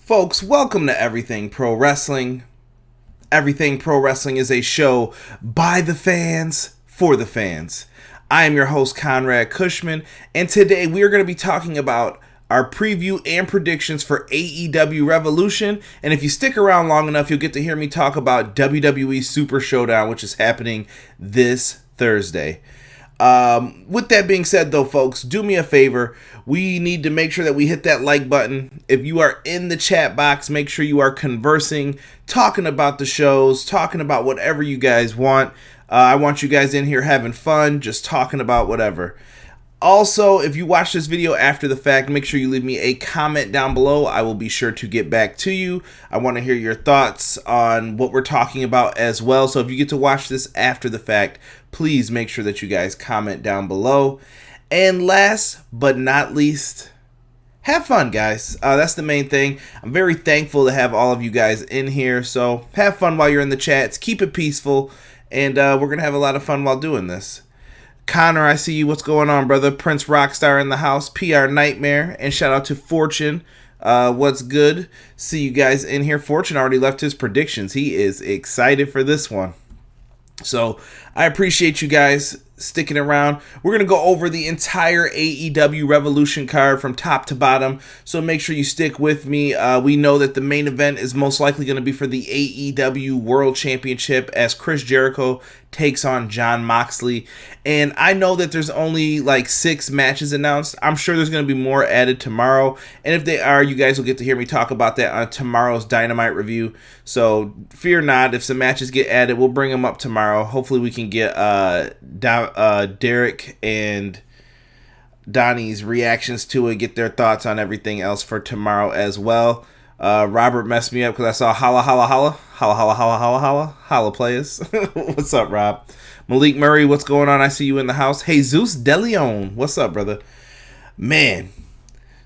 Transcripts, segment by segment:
Folks, welcome to Everything Pro Wrestling. Everything Pro Wrestling is a show by the fans, for the fans. I am your host, Conrad Cushman, and today we are going to be talking about our preview and predictions for AEW Revolution. And if you stick around long enough, you'll get to hear me talk about WWE Super Showdown, which is happening this Thursday. With that being said, though, folks, do me a favor. We need to make sure that we hit that like button. If you are in the chat box, make sure you are conversing, talking about the shows, talking about whatever you guys want. I want you guys in here having fun, just talking about whatever. Also, if you watch this video after the fact, make sure you leave me a comment down below. I will be sure to get back to you. I want to hear your thoughts on what we're talking about as well. So if you get to watch this after the fact, please make sure that you guys comment down below. And last but not least, have fun, guys. That's the main thing. I'm very thankful to have all of you guys in here. So have fun while you're in the chats. Keep it peaceful. And we're going to have a lot of fun while doing this. Connor, I see you. What's going on, brother? Prince Rockstar in the house. PR Nightmare. And shout out to Fortune. What's good? See you guys in here. Fortune already left his predictions. He is excited for this one. So I appreciate you guys sticking around. We're going to go over the entire AEW Revolution card from top to bottom, so make sure you stick with me. We know that the main event is most likely going to be for the AEW World Championship as Chris Jericho takes on Jon Moxley. And I know that there's only like 6 matches announced. I'm sure there's going to be more added tomorrow. And if they are, you guys will get to hear me talk about that on tomorrow's Dynamite review. So fear not, if some matches get added, we'll bring them up tomorrow. Hopefully we can get Derek and Donnie's reactions to it, get their thoughts on everything else for tomorrow as well. Robert messed me up because I saw holla players. What's up, Rob? Malik Murray, what's going on? I see you in the house. Jesus DeLeon, what's up, brother? Man,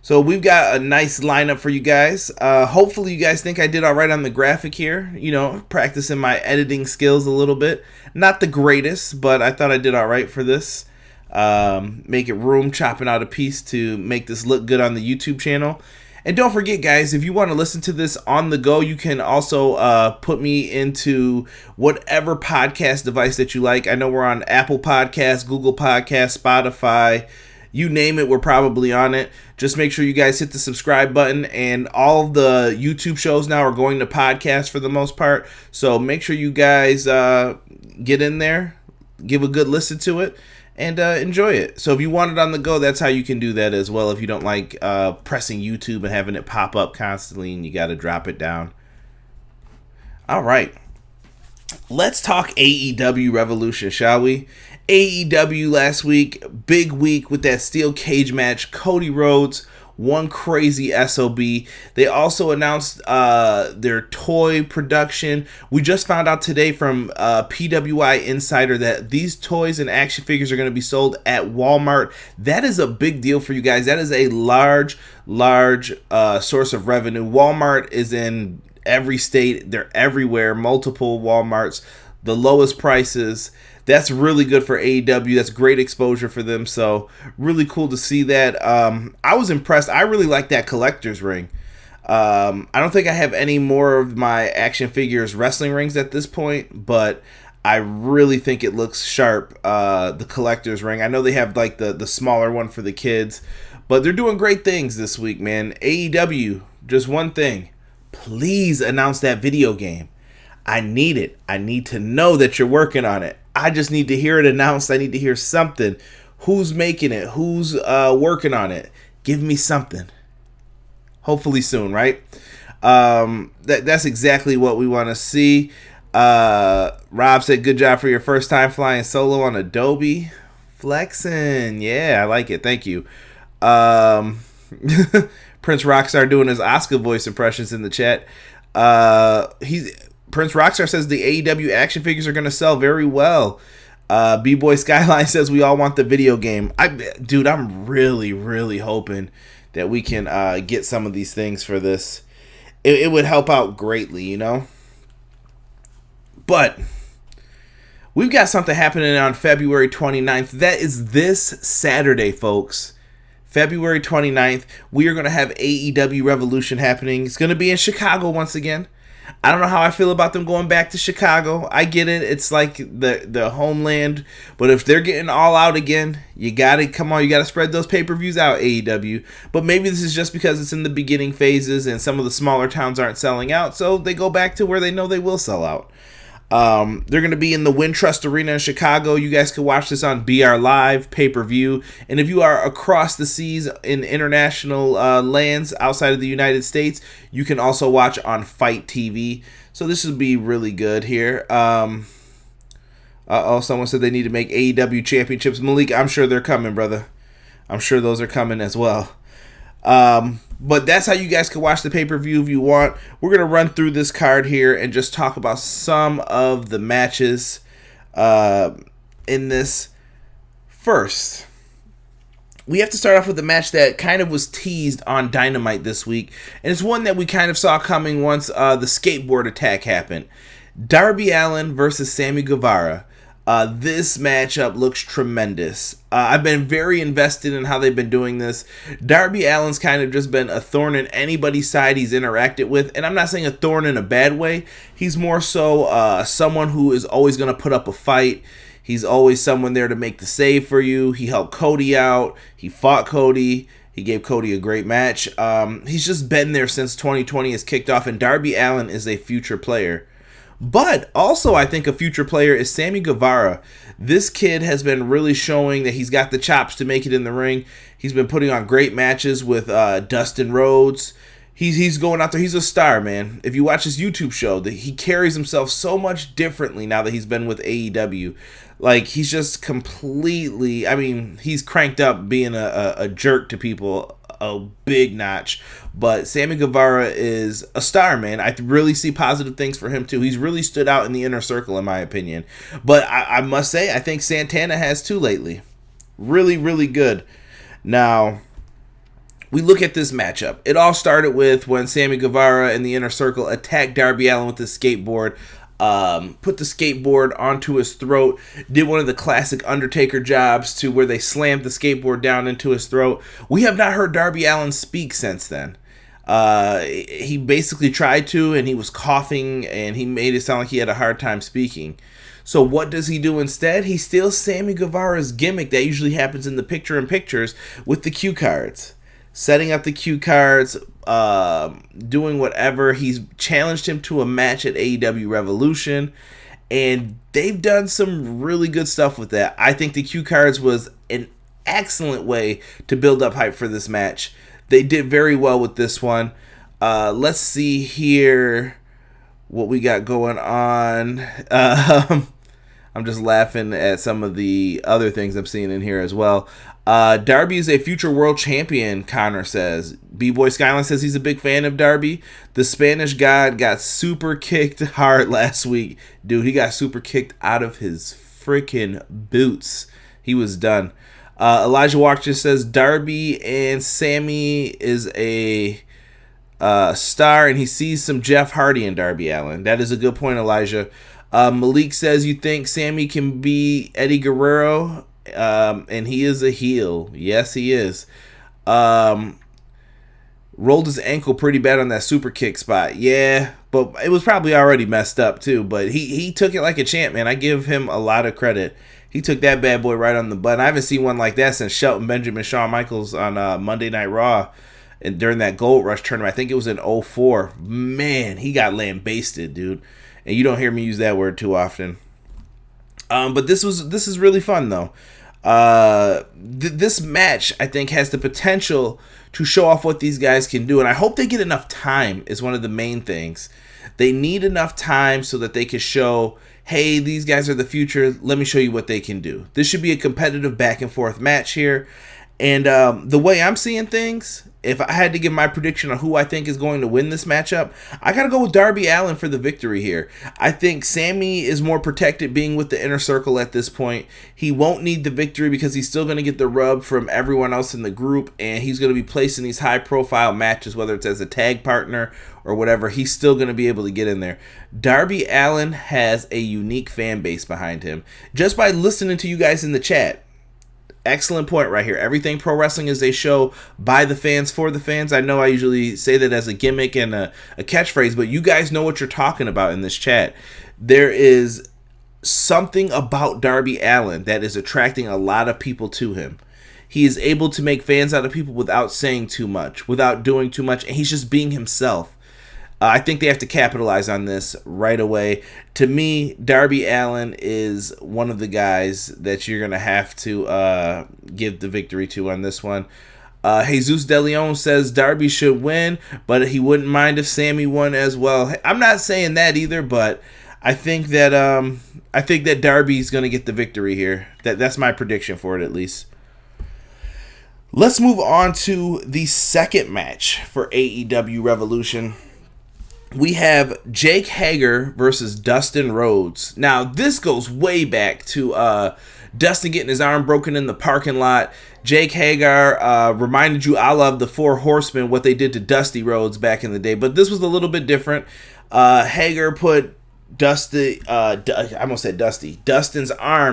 so we've got a nice lineup for you guys. Hopefully you guys think I did all right on the graphic here. You know, practicing my editing skills a little bit. Not the greatest, but I thought I did all right for this. Making room, chopping out a piece to make this look good on the YouTube channel. And don't forget, guys, if you want to listen to this on the go, you can also put me into whatever podcast device that you like. I know we're on Apple Podcasts, Google Podcasts, Spotify. You name it, we're probably on it. Just make sure you guys hit the subscribe button. And all of the YouTube shows now are going to podcasts for the most part. So make sure you guys get in there, give a good listen to it, and enjoy it. So if you want it on the go, that's how you can do that as well. If you don't like pressing YouTube and having it pop up constantly and you got to drop it down. All right. Let's talk AEW Revolution, shall we? AEW last week, big week with that steel cage match. Cody Rhodes, one crazy SOB. They also announced their toy production. We just found out today from PWI Insider that these toys and action figures are going to be sold at Walmart. That is a big deal for you guys. That is a large source of revenue. Walmart is in every state. They're everywhere. Multiple Walmarts. The lowest prices. That's really good for AEW. That's great exposure for them. So really cool to see that. I was impressed. I really like that collector's ring. I don't think I have any more of my action figures wrestling rings at this point, but I really think it looks sharp. The collector's ring. I know they have like the smaller one for the kids, but they're doing great things this week, man. AEW, just one thing. Please announce that video game. I need it. I need to know that you're working on it. I just need to hear it announced. I need to hear something. Who's making it? Who's working on it? Give me something. Hopefully soon, right? That's exactly what we want to see. Rob said, good job for your first time flying solo on Adobe. Flexing. Yeah, I like it. Thank you. Prince Rockstar doing his Oscar voice impressions in the chat. Prince Rockstar says the AEW action figures are going to sell very well. B-Boy Skyline says we all want the video game. Dude, I'm really hoping that we can get some of these things for this. It would help out greatly, you know? But we've got something happening on February 29th. That is this Saturday, folks. February 29th, we are going to have AEW Revolution happening. It's going to be in Chicago once again. I don't know how I feel about them going back to Chicago. I get it. It's like the homeland. But if they're getting all out again, you got to, come on, you got to spread those pay-per-views out, AEW. But maybe this is just because it's in the beginning phases and some of the smaller towns aren't selling out. So they go back to where they know they will sell out. They're going to be in the Wintrust Arena in Chicago. You guys can watch this on BR Live, pay-per-view. And if you are across the seas in international lands outside of the United States, you can also watch on Fight TV. So this will be really good here. Someone said they need to make AEW championships. Malik, I'm sure they're coming, brother. I'm sure those are coming as well. But that's how you guys can watch the pay-per-view if you want. We're going to run through this card here and just talk about some of the matches in this. First, we have to start off with the match that kind of was teased on Dynamite this week. And it's one that we kind of saw coming once the skateboard attack happened. Darby Allen versus Sammy Guevara. This matchup looks tremendous. I've been very invested in how they've been doing this. Darby Allen's kind of just been a thorn in anybody's side he's interacted with. And I'm not saying a thorn in a bad way. He's more so someone who is always going to put up a fight. He's always someone there to make the save for you. He helped Cody out. He fought Cody. He gave Cody a great match. He's just been there since 2020 has kicked off. And Darby Allen is a future player. But also, I think a future player is Sammy Guevara. This kid has been really showing that he's got the chops to make it in the ring. He's been putting on great matches with Dustin Rhodes. He's going out there. He's a star, man. If you watch his YouTube show, he carries himself so much differently now that he's been with AEW. Like, he's just completely, I mean, he's cranked up being a jerk to people a big notch. But Sammy Guevara is a star, man. I really see positive things for him too. He's really stood out in the inner circle, in my opinion. But I must say, I think Santana has too lately. Really, really good. Now, we look at this matchup. It all started with when Sammy Guevara in the inner circle attacked Darby Allen with his skateboard. Put the skateboard onto his throat, did one of the classic Undertaker jobs to where they slammed the skateboard down into his throat. We have not heard Darby Allen speak since then. He basically tried to, and he was coughing, and he made it sound like he had a hard time speaking. So what does he do instead? He steals Sammy Guevara's gimmick that usually happens in the picture-in-pictures with the cue cards. Setting up the cue cards, doing whatever. He's challenged him to a match at AEW Revolution, and they've done some really good stuff with that. I think the cue cards was an excellent way to build up hype for this match. They did very well with this one. Let's see here what we got going on. I'm just laughing at some of the other things I'm seeing in here as well. Darby is a future world champion, Connor says. B-Boy Skyline says he's a big fan of Darby. The Spanish God got super kicked hard last week. Dude, he got super kicked out of his freaking boots. He was done. Elijah Walker just says Darby and Sammy is a star, and he sees some Jeff Hardy in Darby Allen. That is a good point, Elijah. Malik says you think Sammy can be Eddie Guerrero, and he is a heel. Yes, he is. Rolled his ankle pretty bad on that super kick spot. Yeah, but it was probably already messed up too. But he took it like a champ, man. I give him a lot of credit. He took that bad boy right on the butt. I haven't seen one like that since Shelton Benjamin, Shawn Michaels on Monday Night Raw, and during that Gold Rush tournament. I think it was in 2004. Man, he got lambasted, dude. And you don't hear me use that word too often. But this is really fun though. This match, I think, has the potential to show off what these guys can do, and I hope they get enough time. Is one of the main things. They need enough time so that they can show, hey, these guys are the future. Let me show you what they can do. This should be a competitive back and forth match here. And the way I'm seeing things, if I had to give my prediction on who I think is going to win this matchup, I got to go with Darby Allen for the victory here. I think Sammy is more protected being with the inner circle at this point. He won't need the victory because he's still going to get the rub from everyone else in the group, and he's going to be placed in these high-profile matches, whether it's as a tag partner or whatever. He's still going to be able to get in there. Darby Allen has a unique fan base behind him. Just by listening to you guys in the chat, Excellent point right here. Everything pro wrestling is a show by the fans for the fans. I know I usually say that as a gimmick and a catchphrase, but you guys know what you're talking about in this chat. There is something about Darby Allen that is attracting a lot of people to him. He is able to make fans out of people without saying too much, without doing too much, and he's just being himself. I think they have to capitalize on this right away. To me, Darby Allen is one of the guys that you're going to have to give the victory to on this one. Jesus De Leon says Darby should win, but he wouldn't mind if Sammy won as well. I'm not saying that either, but I think that Darby's going to get the victory here. That's my prediction for it, at least. Let's move on to the second match for AEW Revolution. We have Jake Hager versus Dustin Rhodes. Now, this goes way back to Dustin getting his arm broken in the parking lot. Jake Hager reminded you I love the Four Horsemen, what they did to Dusty Rhodes back in the day. But this was a little bit different. Hager put Dustin's arm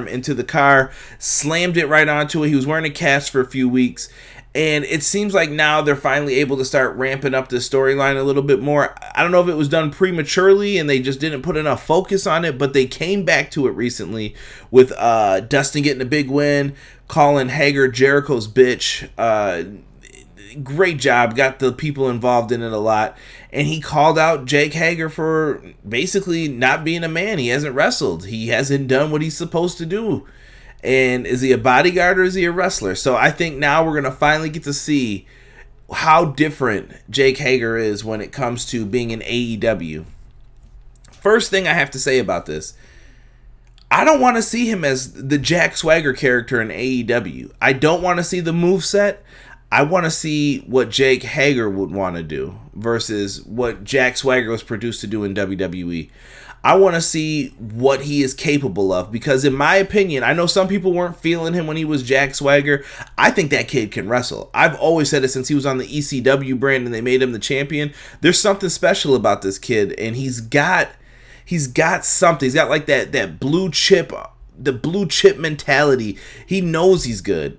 into the car, slammed it right onto it. He was wearing a cast for a few weeks. And it seems like now they're finally able to start ramping up the storyline a little bit more. I don't know if it was done prematurely and they just didn't put enough focus on it, but they came back to it recently with Dustin getting a big win, calling Hager Jericho's bitch. Great job. Got the people involved in it a lot. And he called out Jake Hager for basically not being a man. He hasn't wrestled. He hasn't done what he's supposed to do. And is he a bodyguard or is he a wrestler? So I think now we're going to finally get to see how different Jake Hager is when it comes to being in AEW. First thing I have to say about this, I don't want to see him as the Jack Swagger character in AEW. I don't want to see the moveset. I want to see what Jake Hager would want to do versus what Jack Swagger was produced to do in WWE. I want to see what he is capable of because in my opinion, I know some people weren't feeling him when he was Jack Swagger. I think that kid can wrestle. I've always said it since he was on the ECW brand and they made him the champion. There's something special about this kid and he's got something. He's got like that blue chip, the blue chip mentality. He knows he's good.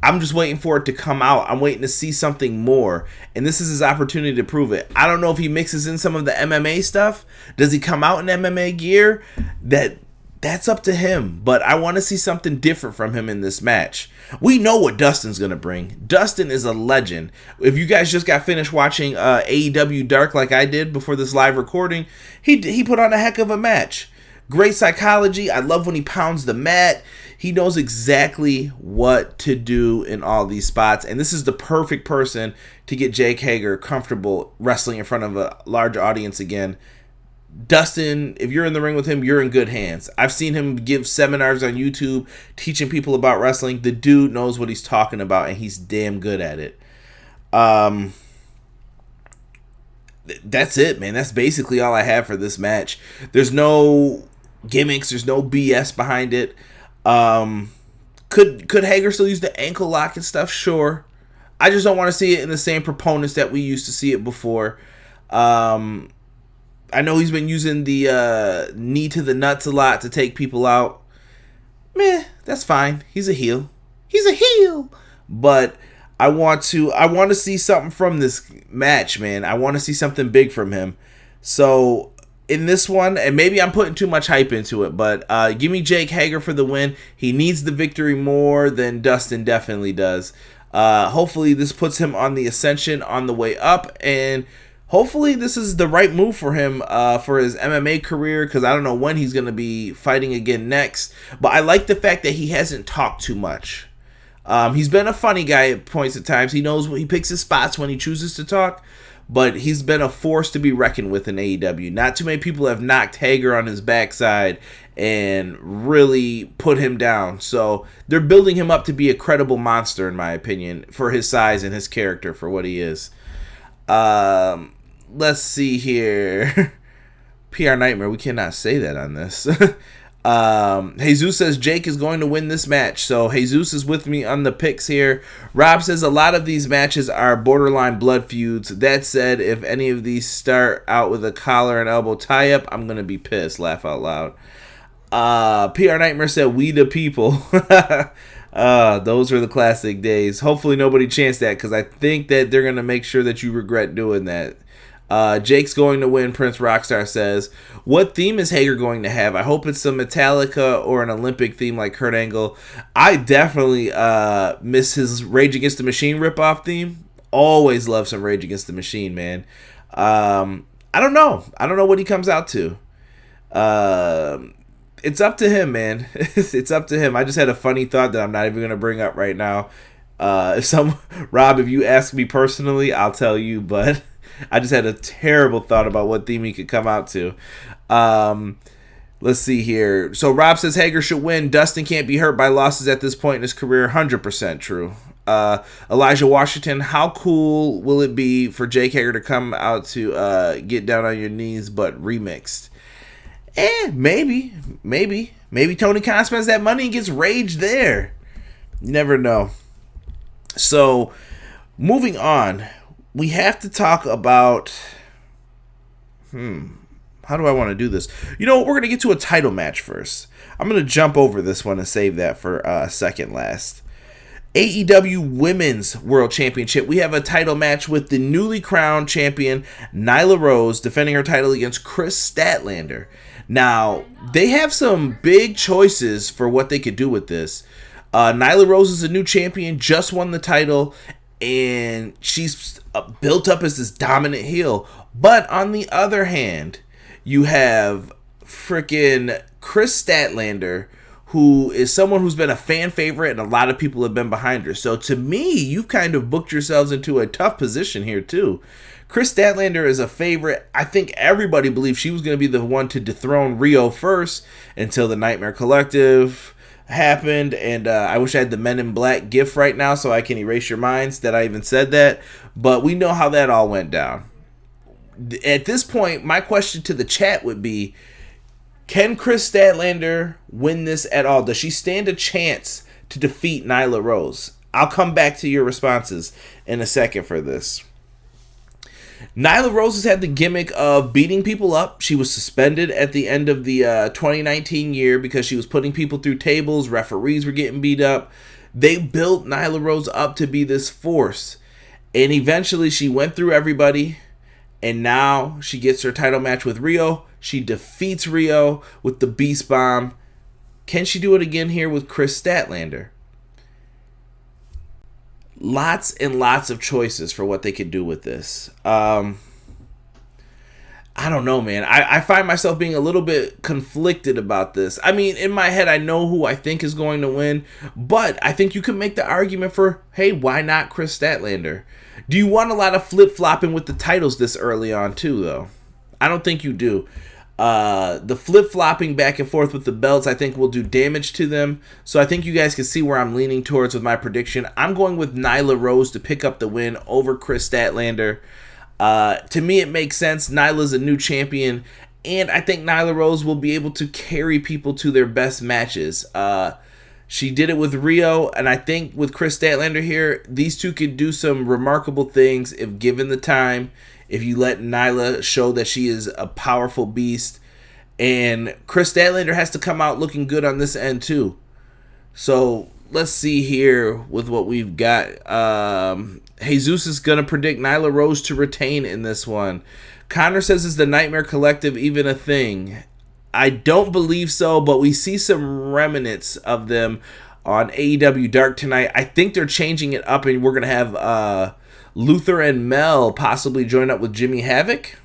I'm just waiting for it to come out. I'm waiting to see something more. And this is his opportunity to prove it. I don't know if he mixes in some of the MMA stuff. Does he come out in MMA gear? That's up to him. But I want to see something different from him in this match. We know what Dustin's going to bring. Dustin is a legend. If you guys just got finished watching AEW Dark like I did before this live recording, he put on a heck of a match. Great psychology. I love when he pounds the mat. He knows exactly what to do in all these spots. And this is the perfect person to get Jake Hager comfortable wrestling in front of a large audience again. Dustin, if you're in the ring with him, you're in good hands. I've seen him give seminars on YouTube teaching people about wrestling. The dude knows what he's talking about, and he's damn good at it. That's it, man. That's basically all I have for this match. There's no gimmicks. There's no BS behind it. Could Hager still use the ankle lock and stuff? Sure. I just don't want to see it in the same proponents that we used to see it before. I know he's been using the knee to the nuts a lot to take people out. Meh, that's fine. He's a heel. But I want to see something from this match, man. I want to see something big from him. So in this one, and maybe I'm putting too much hype into it, but give me Jake Hager for the win. He needs the victory more than Dustin definitely does. Hopefully this puts him on the ascension on the way up, and hopefully this is the right move for him for his MMA career, because I don't know when he's going to be fighting again next. But I like the fact that he hasn't talked too much. He's been a funny guy at points at times. He knows he picks his spots when he chooses to talk, but he's been a force to be reckoned with in AEW. Not too many people have knocked Hager on his backside and really put him down. So they're building him up to be a credible monster, in my opinion, for his size and his character for what he is. Let's see here. PR Nightmare, we cannot say that on this. Jesus says Jake is going to win this match. So Jesus is with me on the picks here. Rob says a lot of these matches are borderline blood feuds. That said, if any of these start out with a collar and elbow tie-up, I'm going to be pissed. Laugh out loud. PR Nightmare said, we the people. Those are the classic days. Hopefully nobody chanced that, because I think that they're going to make sure that you regret doing that. Jake's going to win, Prince Rockstar says. What theme is Hager going to have? I hope it's some Metallica or an Olympic theme like Kurt Angle. I definitely miss his Rage Against the Machine ripoff theme. Always love some Rage Against the Machine, man. I don't know. I don't know what he comes out to. It's up to him, man. It's up to him. I just had a funny thought that I'm not even going to bring up right now. Rob, if you ask me personally, I'll tell you, but I just had a terrible thought about what theme he could come out to. Let's see here. So Rob says Hager should win. Dustin can't be hurt by losses at this point in his career. 100% true. Elijah Washington, how cool will it be for Jake Hager to come out to Get Down on Your Knees but remixed? Maybe Tony Khan spends that money and gets Rage there. You never know. So, moving on, we have to talk about, how do I want to do this? You know what, we're going to get to a title match first. I'm going to jump over this one and save that for second last. AEW Women's World Championship. We have a title match with the newly crowned champion, Nyla Rose, defending her title against Kris Statlander. Now, they have some big choices for what they could do with this. Nyla Rose is a new champion, just won the title, and she's built up as this dominant heel. But on the other hand, you have freaking Kris Statlander, who is someone who's been a fan favorite, and a lot of people have been behind her. So to me, you've kind of booked yourselves into a tough position here too. Kris Statlander is a favorite. I think everybody believed she was going to be the one to dethrone Rio first until the Nightmare Collective happened. And I wish I had the Men in Black gif right now so I can erase your minds that I even said that. But we know how that all went down. At this point, my question to the chat would be, can Kris Statlander win this at all? Does she stand a chance to defeat Nyla Rose? I'll come back to your responses in a second for this. Nyla Rose has had the gimmick of beating people up. She was suspended at the end of the 2019 year because she was putting people through tables. Referees were getting beat up. They built Nyla Rose up to be this force. And eventually she went through everybody. And now she gets her title match with Rio. She defeats Rio with the Beast Bomb. Can she do it again here with Kris Statlander? Lots and lots of choices for what they could do with this. I don't know, man. I find myself being a little bit conflicted about this. I mean, in my head, I know who I think is going to win, but I think you could make the argument for, hey, why not Kris Statlander? Do you want a lot of flip-flopping with the titles this early on, too, though? I don't think you do. The flip-flopping back and forth with the belts, I think, will do damage to them. So I think you guys can see where I'm leaning towards with my prediction. I'm going with Nyla Rose to pick up the win over Kris Statlander. To me, it makes sense. Nyla's a new champion, and I think Nyla Rose will be able to carry people to their best matches. She did it with Rio, and I think with Kris Statlander here, these two could do some remarkable things if given the time. If you let Nyla show that she is a powerful beast. And Kris Statlander has to come out looking good on this end too. So let's see here with what we've got. Jesus is going to predict Nyla Rose to retain in this one. Connor says, is the Nightmare Collective even a thing? I don't believe so, but we see some remnants of them on AEW Dark tonight. I think they're changing it up, and we're going to have Luther and Mel possibly join up with Jimmy Havoc.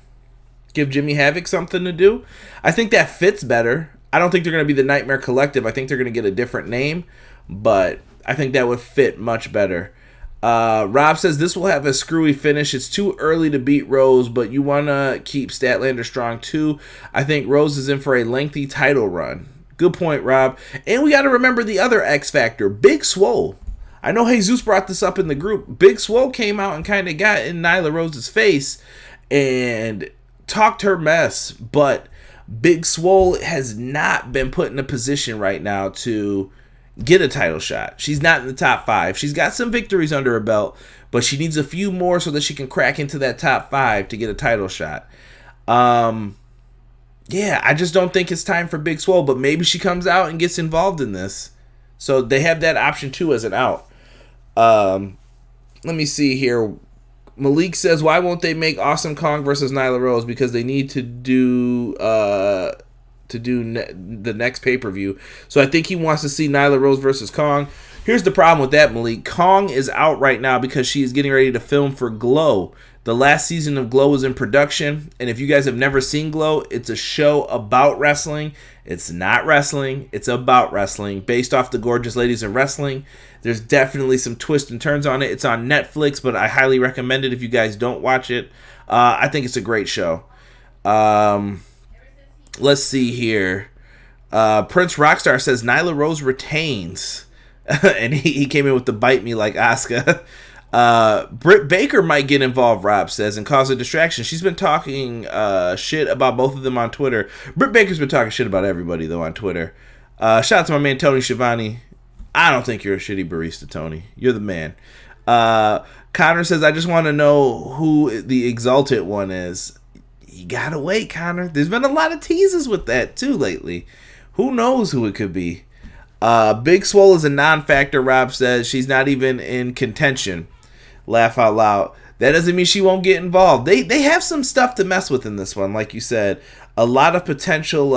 Give Jimmy Havoc something to do. I think that fits better. I don't think they're going to be the Nightmare Collective. I think they're going to get a different name, but I think that would fit much better. Rob says this will have a screwy finish. It's too early to beat Rose, but you want to keep Statlander strong too. I think Rose is in for a lengthy title run. Good point, Rob. And we got to remember the other X Factor, Big Swole. I know Jesus brought this up in the group. Big Swole came out and kind of got in Nyla Rose's face and talked her mess, but Big Swole has not been put in a position right now to get a title shot. She's not in the top 5. She's got some victories under her belt, but she needs a few more so that she can crack into that top 5 to get a title shot. Yeah, I just don't think it's time for Big Swole, but maybe she comes out and gets involved in this. So they have that option too as an out. Let me see here. Malik says, why won't they make Awesome Kong versus Nyla Rose? Because they need to do the next pay-per-view. So I think he wants to see Nyla Rose versus Kong. Here's the problem with that, Malik. Kong is out right now because she is getting ready to film for Glow. The last season of Glow is in production, and if you guys have never seen Glow, it's a show about wrestling. It's not wrestling. It's about wrestling, based off the gorgeous ladies in wrestling. There's definitely some twists and turns on it. It's on Netflix, but I highly recommend it if you guys don't watch it. I think it's a great show. Let's see here. Prince Rockstar says Nyla Rose retains. And he came in with the bite me like Asuka. Britt Baker might get involved, Rob says, and cause a distraction. She's been talking shit about both of them on Twitter. Britt Baker's been talking shit about everybody, though, on Twitter. Shout out to my man, Tony Schiavone. I don't think you're a shitty barista, Tony. You're the man. Connor says, I just want to know who the Exalted one is. You gotta wait, Connor. There's been a lot of teases with that, too, lately. Who knows who it could be? Big Swole is a non-factor, Rob says. She's not even in contention. Laugh out loud. That doesn't mean she won't get involved. They have some stuff to mess with in this one, like you said. A lot of potential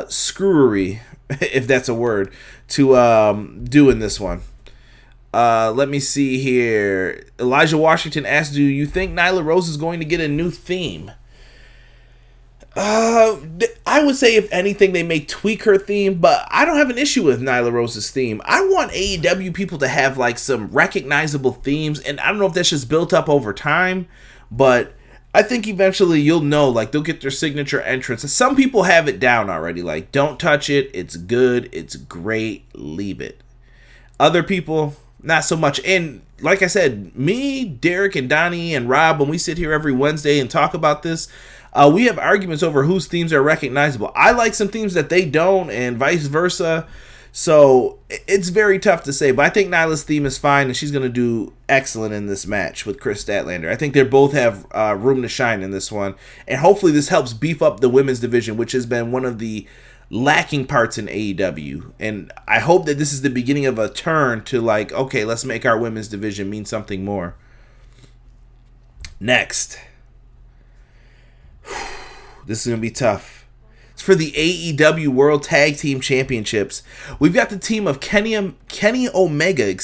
screwery, if that's a word, to do in this one. Let me see here. Elijah Washington asks, do you think Nyla Rose is going to get a new theme? I would say if anything they may tweak her theme, but I don't have an issue with Nyla Rose's theme. I want AEW people to have like some recognizable themes, and I don't know if that's just built up over time, but I think eventually you'll know, like they'll get their signature entrance. Some people have it down already, like don't touch it, it's good, it's great, leave it. Other people, not so much. And like I said, me, Derek, and Donnie, and Rob, when we sit here every Wednesday and talk about this, we have arguments over whose themes are recognizable. I like some themes that they don't, and vice versa. So it's very tough to say. But I think Nyla's theme is fine, and she's going to do excellent in this match with Kris Statlander. I think they both have room to shine in this one. And hopefully this helps beef up the women's division, which has been one of the lacking parts in AEW. And I hope that this is the beginning of a turn to like, okay, let's make our women's division mean something more. Next. This is going to be tough. It's for the AEW World Tag Team Championships. We've got the team of Kenny Omega,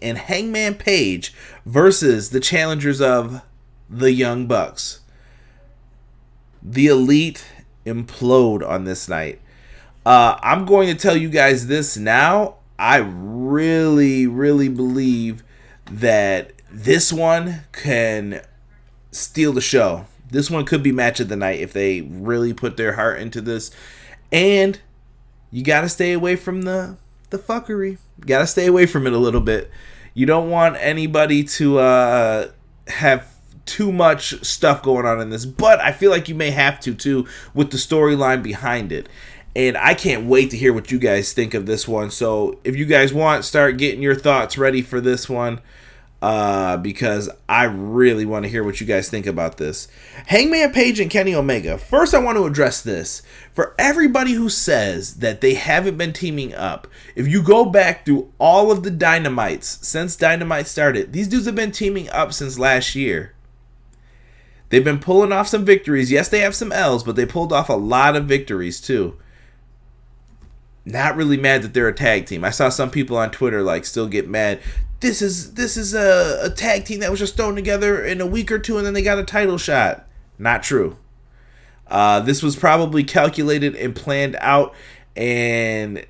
and Hangman Page versus the challengers of the Young Bucks. The Elite implode on this night. I'm going to tell you guys this now. I really, really believe that this one can steal the show. This one could be match of the night if they really put their heart into this. And you got to stay away from the fuckery. You got to stay away from it a little bit. You don't want anybody to have too much stuff going on in this. But I feel like you may have to, too, with the storyline behind it. And I can't wait to hear what you guys think of this one. So if you guys want, start getting your thoughts ready for this one. Because I really want to hear what you guys think about this. Hangman Page and Kenny Omega. First, I want to address this. For everybody who says that they haven't been teaming up, if you go back through all of the Dynamites since Dynamite started, these dudes have been teaming up since last year. They've been pulling off some victories. Yes, they have some L's, but they pulled off a lot of victories too. Not really mad that they're a tag team. I saw some people on Twitter like still get mad. This is a tag team that was just thrown together in a week or two and then they got a title shot. Not true. This was probably calculated and planned out, and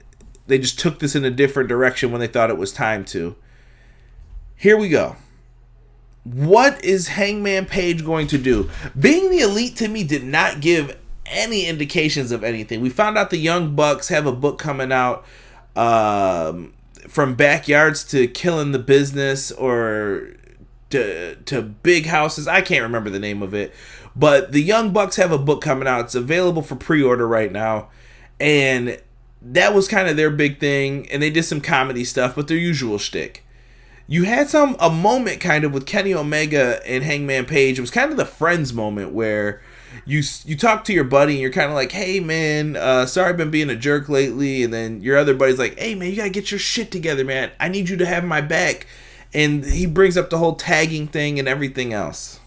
they just took this in a different direction when they thought it was time to. Here we go. What is Hangman Page going to do? Being the Elite to me did not give any indications of anything. We found out the Young Bucks have a book coming out, from backyards to killing the business, or to big houses. I can't remember the name of it, but the Young Bucks have a book coming out. It's available for pre-order right now, and that was kind of their big thing. And they did some comedy stuff, but their usual shtick. You had a moment kind of with Kenny Omega and Hangman Page. It was kind of the Friends moment where you talk to your buddy and you're kind of like, hey man, sorry I've been being a jerk lately, and then your other buddy's like, hey man, you gotta get your shit together, man. I need you to have my back, and he brings up the whole tagging thing and everything else.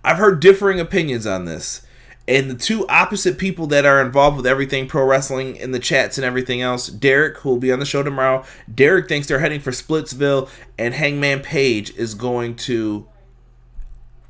I've heard differing opinions on this. And the two opposite people that are involved with everything pro wrestling in the chats and everything else, Derek, who will be on the show tomorrow, Derek thinks they're heading for Splitsville, and Hangman Page is going to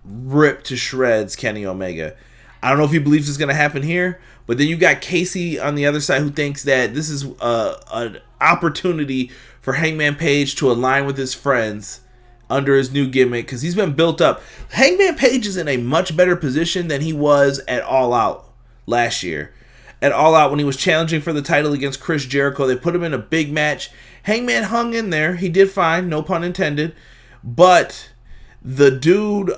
rip to shreds Kenny Omega. I don't know if he believes it's going to happen here, but then you got Casey on the other side who thinks that this is an opportunity for Hangman Page to align with his friends under his new gimmick, because he's been built up. Hangman Page is in a much better position than he was at All Out last year. At All Out, when he was challenging for the title against Chris Jericho, they put him in a big match. Hangman hung in there. He did fine, no pun intended. But the dude,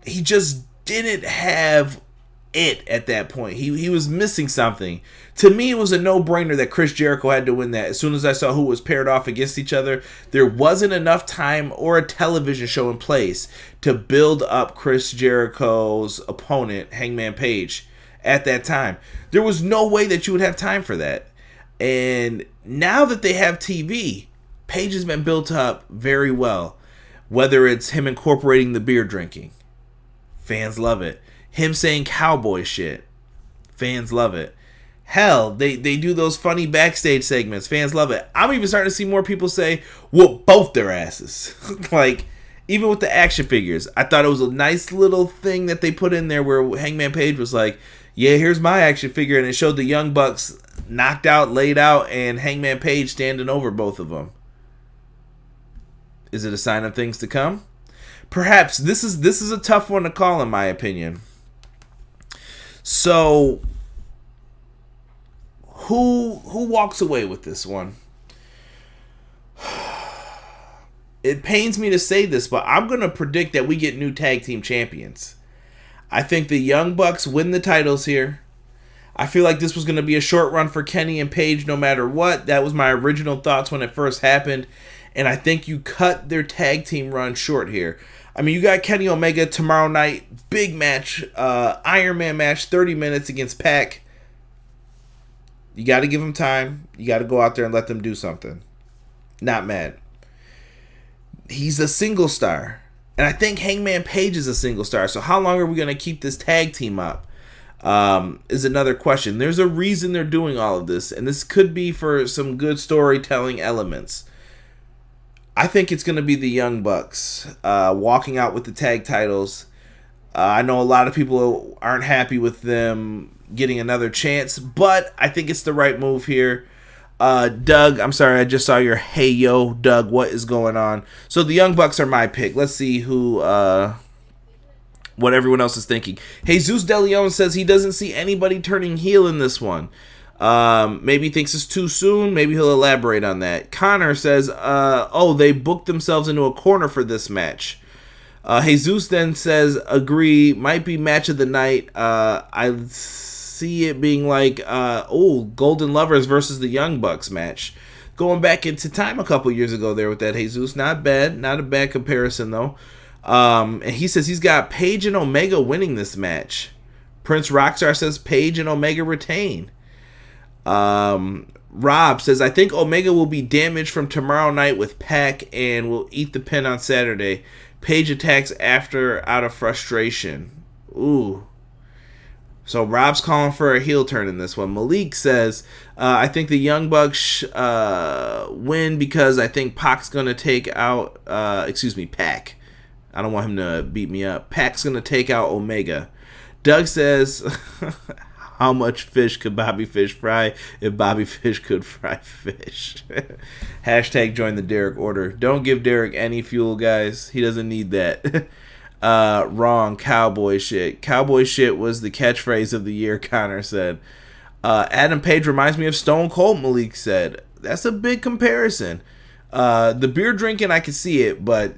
he just didn't have it at that point. He was missing something. To me, it was a no-brainer that Chris Jericho had to win that. As soon as I saw who was paired off against each other, there wasn't enough time or a television show in place to build up Chris Jericho's opponent, Hangman Page, at that time. There was no way that you would have time for that. And now that they have TV, Page has been built up very well. Whether it's him incorporating the beer drinking, fans love it. Him saying cowboy shit, fans love it. Hell, they do those funny backstage segments. Fans love it. I'm even starting to see more people say, whoop both their asses. Like, even with the action figures. I thought it was a nice little thing that they put in there where Hangman Page was like, yeah, here's my action figure. And it showed the Young Bucks knocked out, laid out, and Hangman Page standing over both of them. Is it a sign of things to come? Perhaps. This is a tough one to call, in my opinion. So, who walks away with this one? It pains me to say this, but I'm going to predict that we get new tag team champions. I think the Young Bucks win the titles here. I feel like this was going to be a short run for Kenny and Page no matter what. That was my original thoughts when it first happened. And I think you cut their tag team run short here. I mean, you got Kenny Omega tomorrow night. Big match. Iron Man match. 30 minutes against Pac. You got to give them time. You got to go out there and let them do something. Not mad. He's a single star. And I think Hangman Page is a single star. So how long are we going to keep this tag team up? Is another question. There's a reason they're doing all of this. And this could be for some good storytelling elements. I think it's going to be the Young Bucks walking out with the tag titles. I know a lot of people aren't happy with them getting another chance, but I think it's the right move here. Doug, I'm sorry, I just saw your hey yo, Doug, what is going on? So the Young Bucks are my pick. Let's see what everyone else is thinking. Jesus De Leon says he doesn't see anybody turning heel in this one. Maybe he thinks it's too soon. Maybe he'll elaborate on that. Connor says, they booked themselves into a corner for this match. Jesus then says, agree, might be match of the night. I see it being like, Golden Lovers versus the Young Bucks match. Going back into time a couple years ago there with that, Jesus. Not bad. Not a bad comparison, though. And he says he's got Page and Omega winning this match. Prince Rockstar says Page and Omega retain. Rob says, I think Omega will be damaged from tomorrow night with Pac and will eat the pin on Saturday. Page attacks after out of frustration. Ooh. So Rob's calling for a heel turn in this one. Malik says, I think the Young Bucks win because I think Pac's going to take out, Pac. I don't want him to beat me up. Pac's going to take out Omega. Doug says, how much fish could Bobby Fish fry if Bobby Fish could fry fish? Hashtag join the Derek order. Don't give Derek any fuel, guys. He doesn't need that. Wrong. Cowboy shit. Cowboy shit was the catchphrase of the year, Connor said. Adam Page reminds me of Stone Cold, Malik said. That's a big comparison. The beer drinking, I can see it, but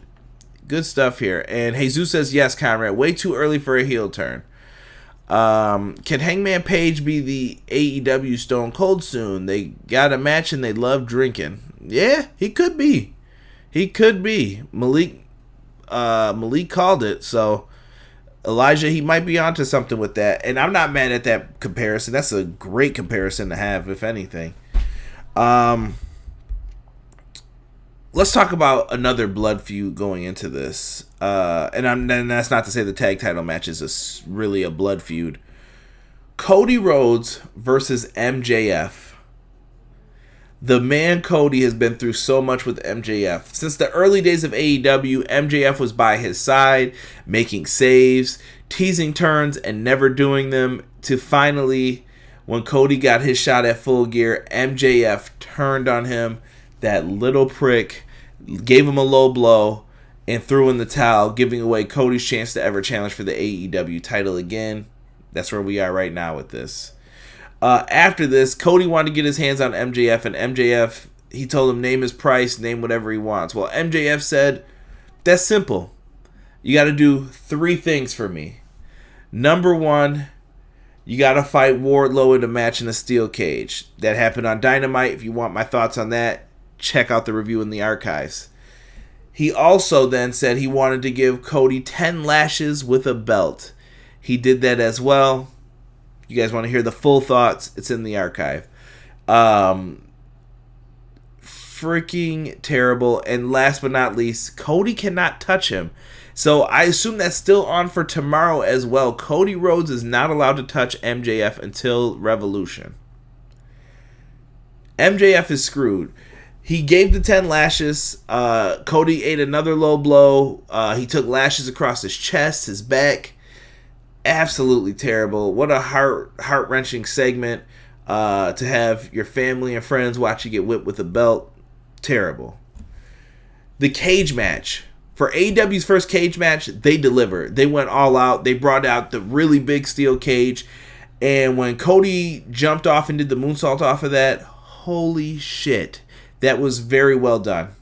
good stuff here. And Jesus says, yes, Conrad. Way too early for a heel turn. Can Hangman Page be the AEW Stone Cold soon? They got a match and they love drinking. Yeah, he could be. He could be. Malik called it. So Elijah, he might be onto something with that. And I'm not mad at that comparison. That's a great comparison to have, if anything. Let's talk about another blood feud going into this. And that's not to say the tag title match is really a blood feud. Cody Rhodes versus MJF. The man Cody has been through so much with MJF. Since the early days of AEW, MJF was by his side, making saves, teasing turns, and never doing them. To finally, when Cody got his shot at Full Gear, MJF turned on him, that little prick, gave him a low blow, and threw in the towel, giving away Cody's chance to ever challenge for the AEW title again. That's where we are right now with this. After this, Cody wanted to get his hands on MJF, and MJF, he told him name his price, name whatever he wants. Well, MJF said, that's simple. You got to do 3 things for me. Number 1, you got to fight Wardlow in a match in a steel cage. That happened on Dynamite. If you want my thoughts on that, check out the review in the archives. He also then said he wanted to give Cody 10 lashes with a belt. He did that as well. You guys want to hear the full thoughts? It's in the archive. Freaking terrible. And last but not least, Cody cannot touch him. So I assume that's still on for tomorrow as well. Cody Rhodes is not allowed to touch MJF until Revolution. MJF is screwed. He gave the 10 lashes. Cody ate another low blow. He took lashes across his chest, his back. Absolutely terrible. What a heart-wrenching segment to have your family and friends watch you get whipped with a belt. Terrible. The cage match. For AEW's first cage match, they delivered. They went all out. They brought out the really big steel cage. And when Cody jumped off and did the moonsault off of that, holy shit. That was very well done.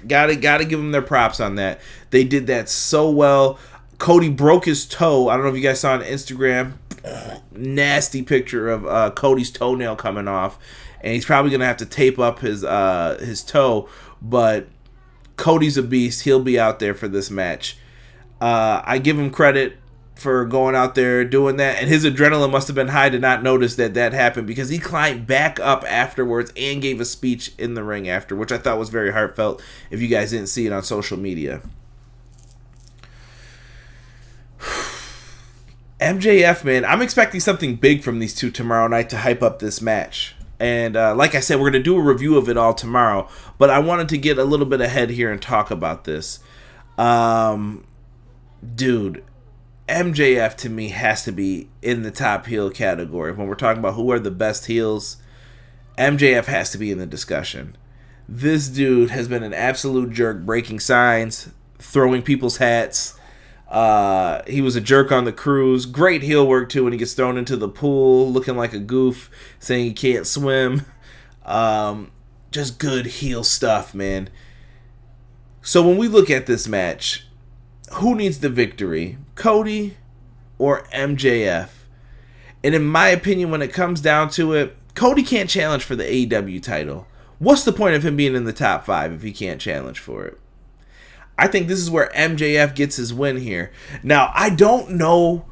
Gotta give them their props on that. They did that so well. Cody broke his toe. I don't know if you guys saw on Instagram. Nasty picture of Cody's toenail coming off. And he's probably going to have to tape up his toe. But Cody's a beast. He'll be out there for this match. I give him credit for going out there doing that. And his adrenaline must have been high to not notice that happened. Because he climbed back up afterwards and gave a speech in the ring after. Which I thought was very heartfelt if you guys didn't see it on social media. MJF, man, I'm expecting something big from these two tomorrow night to hype up this match. And like I said, we're going to do a review of it all tomorrow. But I wanted to get a little bit ahead here and talk about this. Dude, MJF to me has to be in the top heel category. When we're talking about who are the best heels, MJF has to be in the discussion. This dude has been an absolute jerk, breaking signs, throwing people's hats. He was a jerk on the cruise. Great heel work too when he gets thrown into the pool looking like a goof, saying he can't swim. Just good heel stuff, man. So when we look at this match, who needs the victory? Cody or MJF? And in my opinion, when it comes down to it, Cody can't challenge for the AEW title. What's the point of him being in the top 5 if he can't challenge for it? I think this is where MJF gets his win here. Now, I don't know.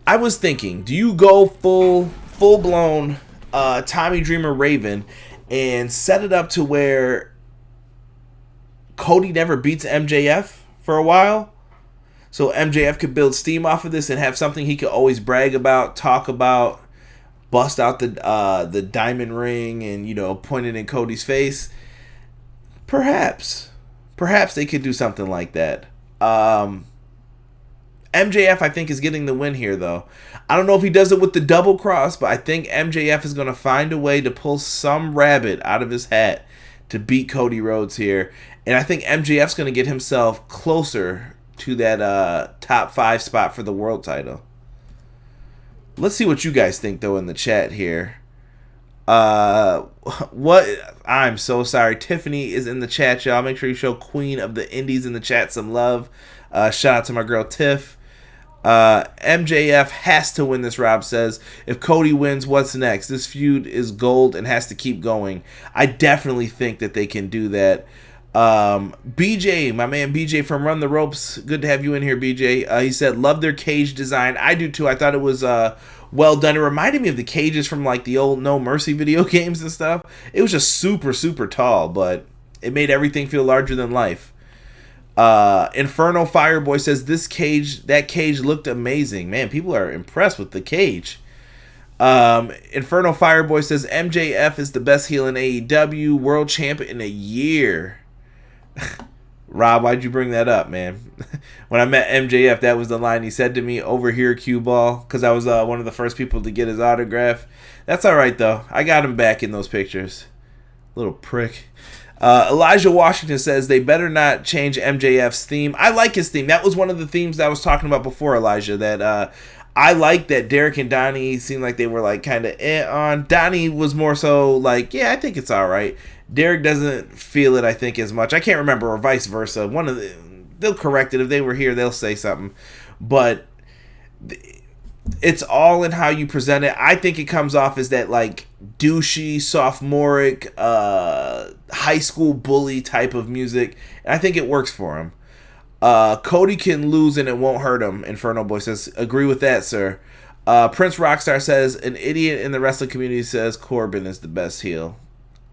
I was thinking, do you go full-blown Tommy Dreamer Raven and set it up to where Cody never beats MJF for a while? So MJF could build steam off of this and have something he could always brag about, talk about, bust out the diamond ring and, point it in Cody's face. Perhaps they could do something like that. MJF, I think, is getting the win here, though. I don't know if he does it with the double cross, but I think MJF is going to find a way to pull some rabbit out of his hat to beat Cody Rhodes here. And I think MJF's going to get himself closer to that top 5 spot for the world title. Let's see what you guys think, though, in the chat here. I'm so sorry. Tiffany is in the chat, y'all. Make sure you show Queen of the Indies in the chat some love. Shout out to my girl Tiff. MJF has to win this, Rob says. If Cody wins, what's next? This feud is gold and has to keep going. I definitely think that they can do that. BJ, my man BJ from Run the Ropes, good to have you in here, BJ. He said, love their cage design. I do too. I thought it was well done. It reminded me of the cages from like the old No Mercy video games and stuff. It was just super, super tall, but it made everything feel larger than life. Inferno Fireboy says, that cage looked amazing. Man, people are impressed with the cage. Inferno Fireboy says, MJF is the best heel in AEW, world champ in a year. Rob, why'd you bring that up, man? When I met MJF, that was the line he said to me, over here, cue ball, because I was one of the first people to get his autograph. That's all right, though. I got him back in those pictures. Little prick. Elijah Washington says, they better not change MJF's theme. I like his theme. That was one of the themes that I was talking about before, Elijah, that I like that Derek and Donnie seemed like they were like kind of on. Donnie was more so like, yeah, I think it's all right. Derek doesn't feel it, I think, as much. I can't remember, or vice versa. They'll correct it. If they were here, they'll say something. But it's all in how you present it. I think it comes off as that like douchey, sophomoric, high school bully type of music. And I think it works for him. Cody can lose and it won't hurt him. Inferno Boy says, agree with that, sir. Prince Rockstar says, an idiot in the wrestling community says Corbin is the best heel.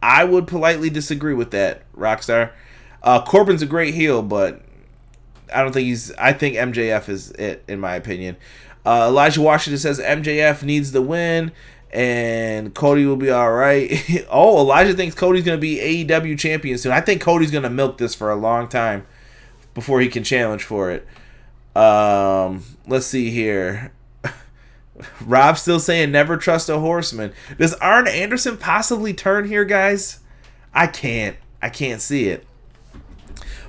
I would politely disagree with that, Rockstar. Corbin's a great heel, but I think MJF is it, in my opinion. Elijah Washington says MJF needs the win and Cody will be all right. Oh, Elijah thinks Cody's going to be AEW champion soon. I think Cody's going to milk this for a long time before he can challenge for it. Let's see here. Rob's still saying never trust a horseman. Does Arn Anderson possibly turn here, guys? I can't see it.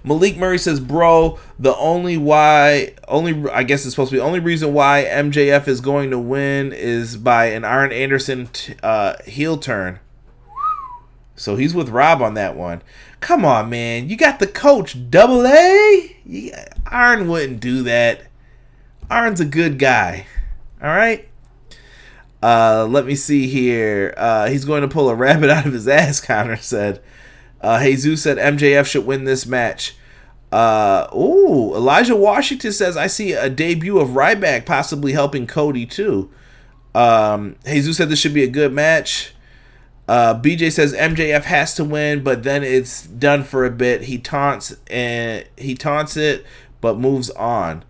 Malik Murray says, bro, I guess it's supposed to be the only reason why MJF is going to win is by an Arn Anderson heel turn. So he's with Rob on that one. Come on, man. You got the coach, Double A? Arn wouldn't do that. Arn's a good guy. All right? Let me see here. He's going to pull a rabbit out of his ass, Connor said. Jesus said MJF should win this match. Elijah Washington says, I see a debut of Ryback possibly helping Cody too. Jesus said this should be a good match. BJ says MJF has to win, but then it's done for a bit. He taunts it, but moves on.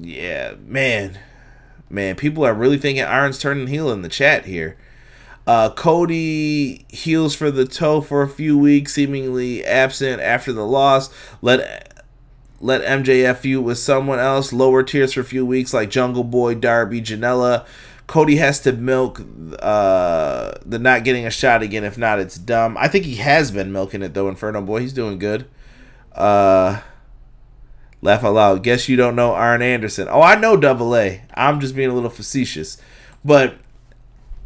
Yeah, man, people are really thinking Iron's turning heel in the chat here. Cody heals for the toe for a few weeks, seemingly absent after the loss. Let MJF feud with someone else. Lower tiers for a few weeks, like Jungle Boy, Darby, Janela. Cody has to milk the not getting a shot again. If not, it's dumb. I think he has been milking it, though, Inferno Boy. He's doing good. Laugh out loud. Guess you don't know Arn Anderson. Oh, I know Double A. I'm just being a little facetious. But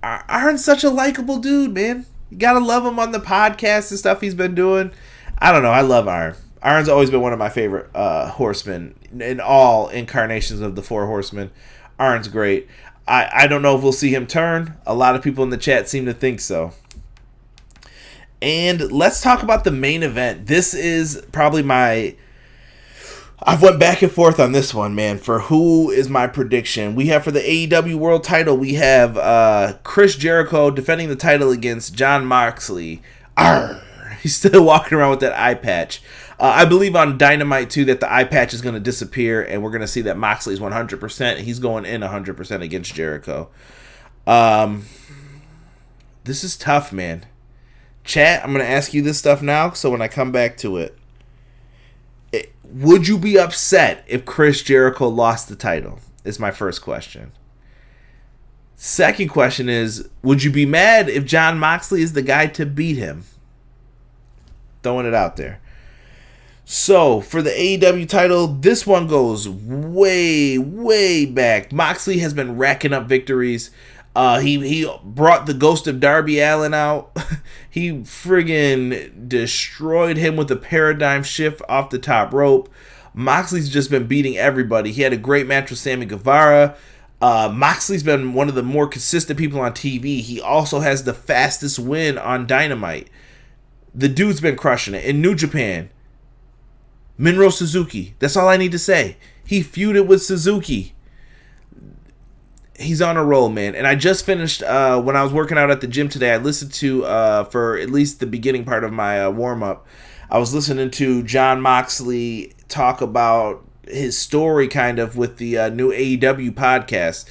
Arn's such a likable dude, man. You gotta love him on the podcast and stuff he's been doing. I don't know. I love Arn. Arn's always been one of my favorite horsemen in all incarnations of the Four Horsemen. Arn's great. I don't know if we'll see him turn. A lot of people in the chat seem to think so. And let's talk about the main event. This is probably I've went back and forth on this one, man, for who is my prediction. We have for the AEW World title, we have Chris Jericho defending the title against Jon Moxley. Arr! He's still walking around with that eye patch. I believe on Dynamite, too, that the eye patch is going to disappear, and we're going to see that Moxley's 100%. He's going in 100% against Jericho. This is tough, man. Chat, I'm going to ask you this stuff now, so when I come back to it, would you be upset if Chris Jericho lost the title? Is my first question. Second question is, would you be mad if Jon Moxley is the guy to beat him? Throwing it out there. So, for the AEW title, this one goes way, way back. Moxley has been racking up victories. He brought the ghost of Darby Allen out. He friggin' destroyed him with a paradigm shift off the top rope. Moxley's just been beating everybody. He had a great match with Sammy Guevara. Moxley's been one of the more consistent people on TV. He also has the fastest win on Dynamite. The dude's been crushing it. In New Japan, Minoru Suzuki. That's all I need to say. He feuded with Suzuki. He's on a roll, man. And I just finished, when I was working out at the gym today, I listened to, for at least the beginning part of my warm-up, I was listening to Jon Moxley talk about his story kind of with the new AEW podcast.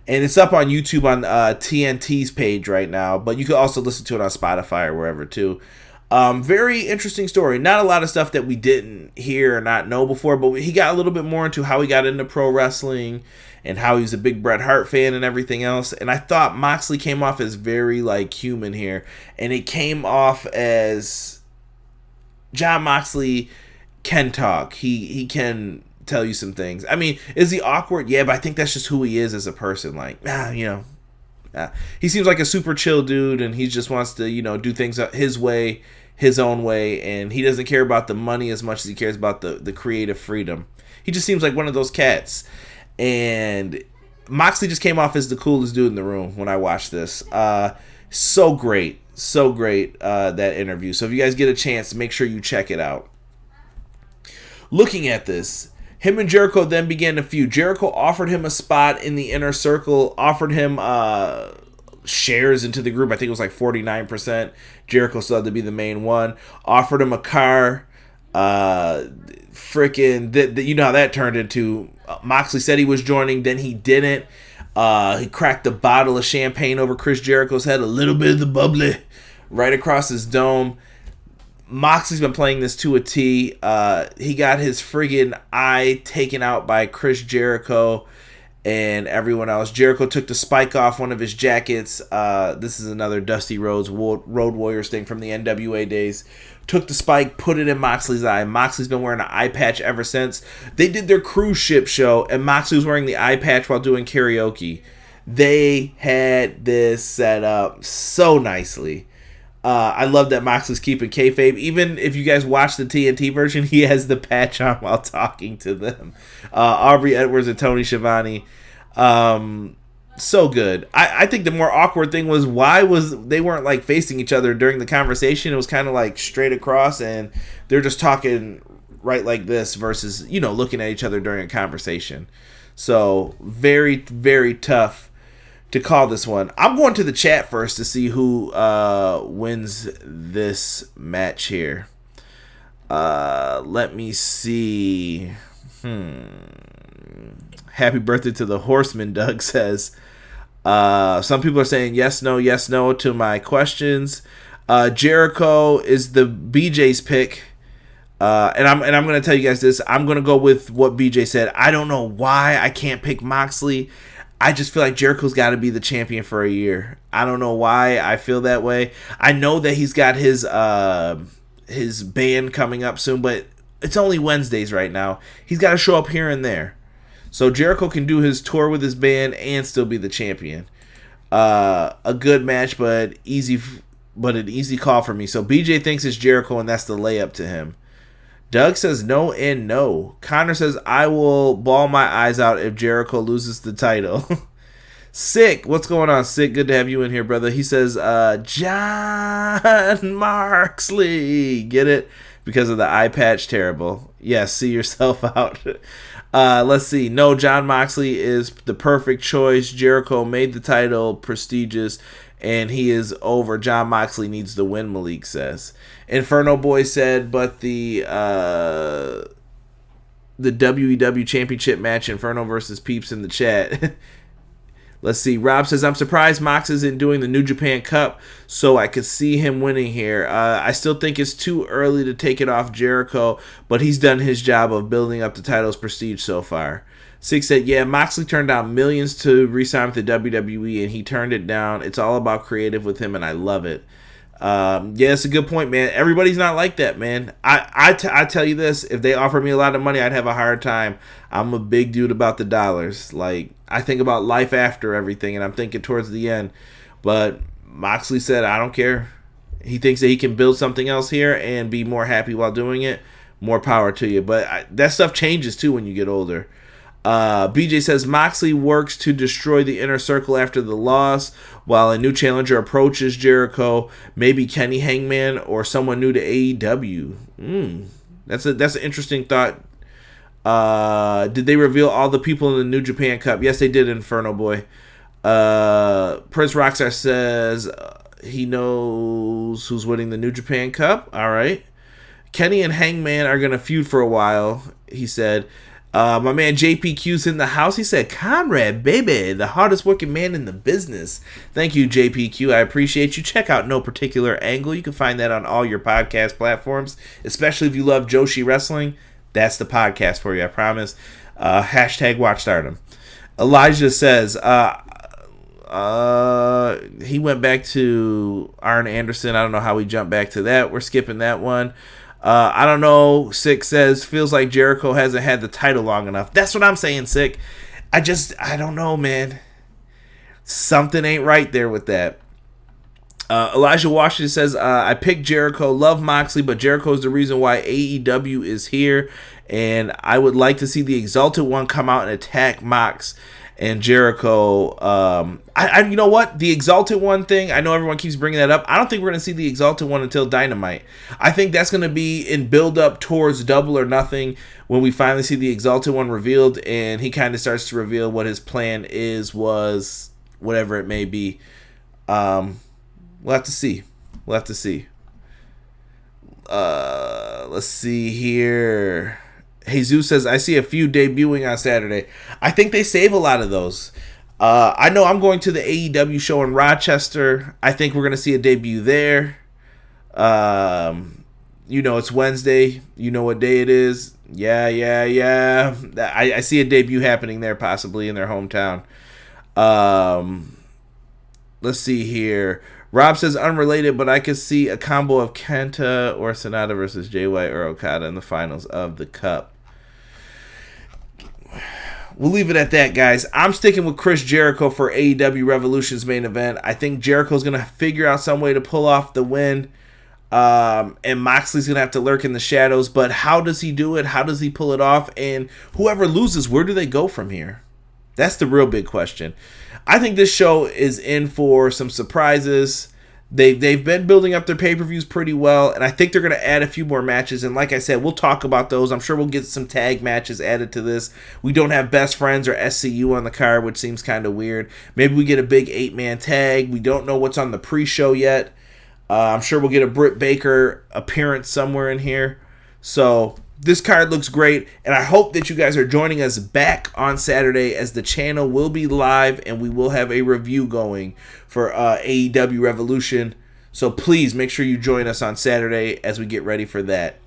And it's up on YouTube on TNT's page right now, but you can also listen to it on Spotify or wherever too. Very interesting story. Not a lot of stuff that we didn't hear or not know before, but he got a little bit more into how he got into pro wrestling and how he's a big Bret Hart fan and everything else. And I thought Moxley came off as very like human here, and it came off as Jon Moxley can talk. He can tell you some things. I mean, is he awkward? Yeah, but I think that's just who he is as a person. Like, he seems like a super chill dude, and he just wants to, do things his way, his own way, and he doesn't care about the money as much as he cares about the creative freedom. He just seems like one of those cats. And Moxley just came off as the coolest dude in the room when I watched this. So great, that interview. So if you guys get a chance, make sure you check it out. Looking at this, him and Jericho then began to feud. Jericho offered him a spot in the inner circle, offered him shares into the group. I think it was like 49%. Jericho still had to be the main one. Offered him a car. You know how that turned into. Moxley said he was joining, then he didn't. He cracked a bottle of champagne over Chris Jericho's head, a little bit of the bubbly right across his dome. Moxley's been playing this to a T. He got his friggin' eye taken out by Chris Jericho and everyone else. Jericho took the spike off one of his jackets. This is another Dusty Rhodes Road Warriors thing from the NWA days. Took the spike, put it in Moxley's eye. Moxley's been wearing an eye patch ever since. They did their cruise ship show, and Moxley was wearing the eye patch while doing karaoke. They had this set up so nicely. I love that Moxley's keeping kayfabe. Even if you guys watch the TNT version, he has the patch on while talking to them. Aubrey Edwards and Tony Schiavone. So good. I think the more awkward thing was they weren't like facing each other during the conversation. It was kind of like straight across, and they're just talking right like this versus looking at each other during a conversation. So very, very tough to call this one. I'm going to the chat first to see who wins this match here. Let me see. Happy birthday to the Horseman, Doug says. Some people are saying yes, no to my questions. Jericho is the BJ's pick. And I'm going to tell you guys this. I'm going to go with what BJ said. I don't know why I can't pick Moxley. I just feel like Jericho's got to be the champion for a year. I don't know why I feel that way. I know that he's got his band coming up soon, but it's only Wednesdays right now. He's got to show up here and there. So Jericho can do his tour with his band and still be the champion. A good match, but an easy call for me. So BJ thinks it's Jericho, and that's the layup to him. Doug says no and no. Connor says I will bawl my eyes out if Jericho loses the title. Sick. What's going on, Sick? Good to have you in here, brother. He says Jon Moxley. Get it? Because of the eye patch. Terrible. Yes, see yourself out. Let's see. No, Jon Moxley is the perfect choice. Jericho made the title prestigious, and he is over. Jon Moxley needs to win, Malik says. Inferno Boy said, but the WEW Championship match, Inferno versus Peeps in the chat. Let's see. Rob says, I'm surprised Mox isn't doing the New Japan Cup, so I could see him winning here. I still think it's too early to take it off Jericho, but he's done his job of building up the title's prestige so far. Six said, yeah, Moxley turned down millions to re-sign with the WWE, and he turned it down. It's all about creative with him, and I love it. Yeah, it's a good point, man. Everybody's not like that, man. I tell you this, if they offered me a lot of money, I'd have a hard time. I'm a big dude about the dollars. Like, I think about life after everything, and I'm thinking towards the end. But Moxley said, I don't care. He thinks that he can build something else here and be more happy while doing it. More power to you. But that stuff changes, too, when you get older. BJ says Moxley works to destroy the inner circle after the loss, while a new challenger approaches Jericho. Maybe Kenny Hangman or someone new to AEW. That's an interesting thought. Did they reveal all the people in the New Japan Cup? Yes, they did, Inferno Boy. Prince Rockstar says he knows who's winning the New Japan Cup. All right. Kenny and Hangman are going to feud for a while, he said. My man JPQ's in the house. He said, Conrad, baby, the hardest working man in the business. Thank you, JPQ. I appreciate you. Check out No Particular Angle. You can find that on all your podcast platforms, especially if you love Joshi Wrestling. That's the podcast for you, I promise. Hashtag Watch Stardom. Elijah says, he went back to Arn Anderson. I don't know how we jumped back to that. We're skipping that one. I don't know. Sick says, feels like Jericho hasn't had the title long enough. That's what I'm saying, Sick. I don't know, man. Something ain't right there with that. Elijah Washington says, I picked Jericho, love Moxley, but Jericho is the reason why AEW is here, and I would like to see the Exalted One come out and attack Mox and Jericho. You know what? The Exalted One thing, I know everyone keeps bringing that up. I don't think we're going to see the Exalted One until Dynamite. I think that's going to be in build-up towards Double or Nothing when we finally see the Exalted One revealed, and he kind of starts to reveal what his plan was, whatever it may be. We'll have to see. Let's see here. Jesus says, I see a few debuting on Saturday. I think they save a lot of those. I know I'm going to the AEW show in Rochester. I think we're going to see a debut there. It's Wednesday. You know what day it is. Yeah. I see a debut happening there, possibly in their hometown. Let's see here. Rob says unrelated, but I could see a combo of Kenta or Sonata versus Jay White or Okada in the finals of the Cup. We'll leave it at that, guys. I'm sticking with Chris Jericho for AEW Revolution's main event. I think Jericho's going to figure out some way to pull off the win. And Moxley's going to have to lurk in the shadows. But how does he do it? How does he pull it off? And whoever loses, where do they go from here? That's the real big question. I think this show is in for some surprises. They've been building up their pay-per-views pretty well, and I think they're going to add a few more matches. And like I said, we'll talk about those. I'm sure we'll get some tag matches added to this. We don't have Best Friends or SCU on the card, which seems kind of weird. Maybe we get a big 8-man tag. We don't know what's on the pre-show yet. I'm sure we'll get a Britt Baker appearance somewhere in here. So this card looks great, and I hope that you guys are joining us back on Saturday, as the channel will be live and we will have a review going for AEW Revolution. So please make sure you join us on Saturday as we get ready for that.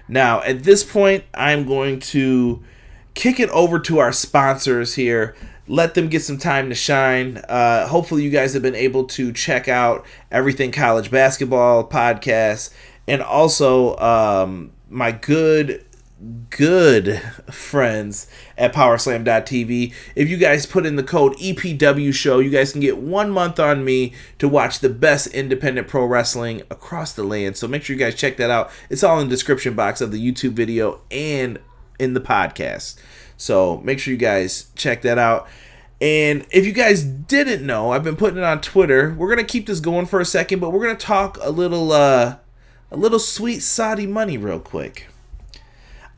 Now, at this point, I'm going to kick it over to our sponsors here. Let them get some time to shine. Hopefully you guys have been able to check out Everything College Basketball podcast. And also, my good friends at Powerslam.tv. If you guys put in the code EPW show, you guys can get 1 month on me to watch the best independent pro wrestling across the land. So make sure you guys check that out. It's all in the description box of the YouTube video and in the podcast. So make sure you guys check that out. And if you guys didn't know, I've been putting it on Twitter. We're going to keep this going for a second, but we're going to talk a little sweet Saudi money real quick.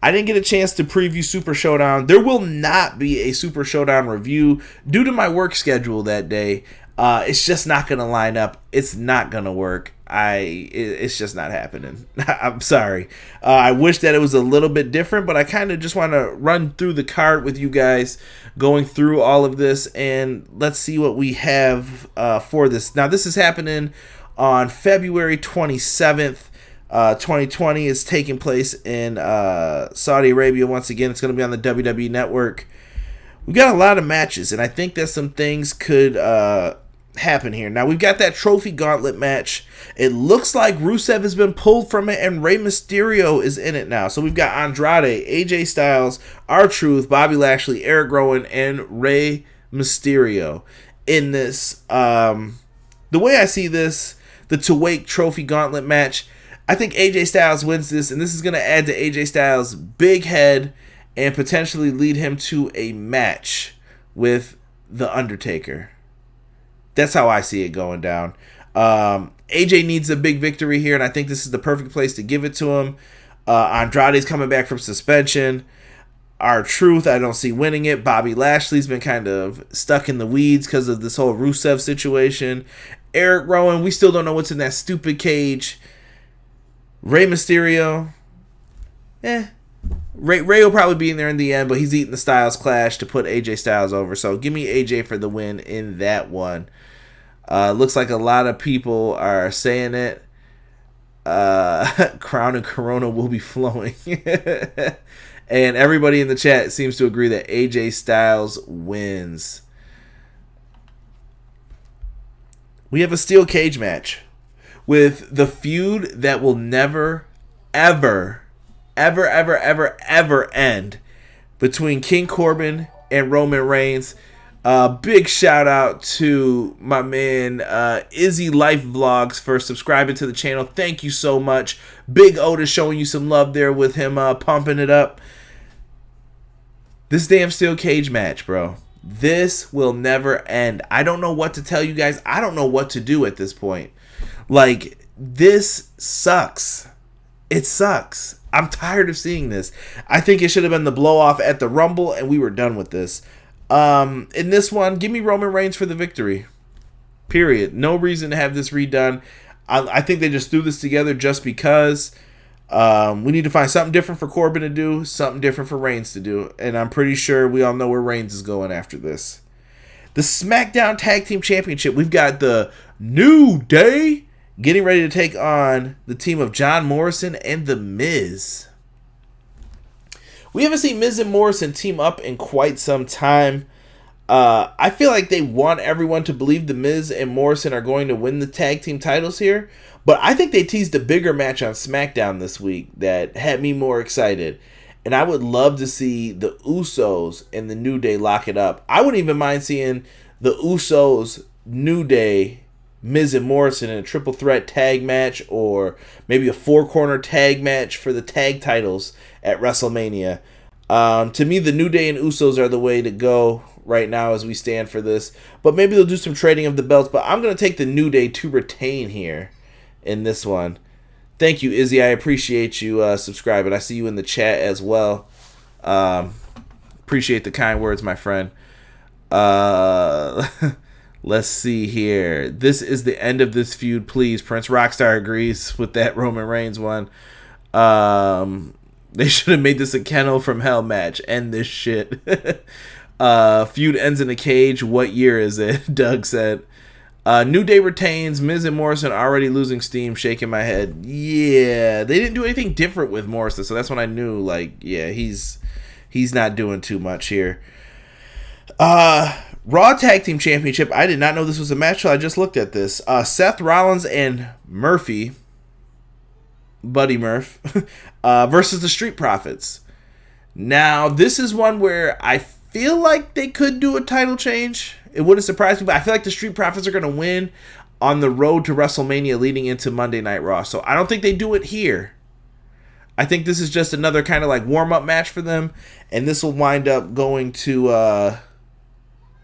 I didn't get a chance to preview Super Showdown. There will not be a Super Showdown review due to my work schedule that day. It's just not going to line up. It's not going to work. It's just not happening. I'm sorry. I wish that it was a little bit different, but I kind of just want to run through the card with you guys, going through all of this, and let's see what we have for this. Now, this is happening on February 27th. 2020 is taking place in Saudi Arabia once again. It's going to be on the WWE Network. We've got a lot of matches, and I think that some things could happen here. Now, we've got that trophy gauntlet match. It looks like Rusev has been pulled from it, and Rey Mysterio is in it now. So we've got Andrade, AJ Styles, R-Truth, Bobby Lashley, Eric Rowan, and Rey Mysterio in this. The way I see this, the To-Wake trophy gauntlet match, I think AJ Styles wins this, and this is going to add to AJ Styles' big head and potentially lead him to a match with The Undertaker. That's how I see it going down. AJ needs a big victory here, and I think this is the perfect place to give it to him. Andrade's coming back from suspension. R-Truth, I don't see winning it. Bobby Lashley's been kind of stuck in the weeds because of this whole Rusev situation. Eric Rowan, we still don't know what's in that stupid cage. Rey Mysterio, Ray will probably be in there in the end, but he's eating the Styles Clash to put AJ Styles over. So give me AJ for the win in that one. Looks like a lot of people are saying it. Crown and Corona will be flowing. And everybody in the chat seems to agree that AJ Styles wins. We have a steel cage match with the feud that will never, ever end between King Corbin and Roman Reigns. Big shout out to my man Izzy Life Vlogs for subscribing to the channel. Thank you so much. Big Otis showing you some love there with him pumping it up. This damn steel cage match, bro. This will never end. I don't know what to tell you guys. I don't know what to do at this point. Like, this sucks. It sucks. I'm tired of seeing this. I think it should have been the blow off at the Rumble, and we were done with this. In this one, give me Roman Reigns for the victory. Period. No reason to have this redone. I think they just threw this together just because. We need to find something different for Corbin to do, something different for Reigns to do, and I'm pretty sure we all know where Reigns is going after this. The SmackDown Tag Team Championship, we've got the New Day getting ready to take on the team of John Morrison and The Miz. We haven't seen Miz and Morrison team up in quite some time. I feel like they want everyone to believe The Miz and Morrison are going to win the tag team titles here. But I think they teased a bigger match on SmackDown this week that had me more excited. And I would love to see the Usos and the New Day lock it up. I wouldn't even mind seeing the Usos, New Day, Miz and Morrison in a triple threat tag match, or maybe a 4-corner tag match for the tag titles at WrestleMania. To me, the New Day and Usos are the way to go right now as we stand for this. But maybe they'll do some trading of the belts. But I'm going to take the New Day to retain here in this one. Thank you, Izzy. I appreciate you subscribing. I see you in the chat as well. Appreciate the kind words, my friend. Let's see here. This is the end of this feud, please. Prince Rockstar agrees with that Roman Reigns one. They should have made this a Kennel from Hell match. End this shit. Feud ends in a cage. What year is it? Doug said. New Day retains. Miz and Morrison already losing steam. Shaking my head. Yeah, they didn't do anything different with Morrison, so that's when I knew, like, yeah, he's not doing too much here. Raw Tag Team Championship. I did not know this was a match, so I just looked at this. Seth Rollins and Murphy, Buddy Murph, versus the Street Profits. Now, this is one where I feel like they could do a title change. It wouldn't surprise me, but I feel like the Street Profits are going to win on the road to WrestleMania leading into Monday Night Raw. So I don't think they do it here. I think this is just another kind of like warm-up match for them, and this will wind up going to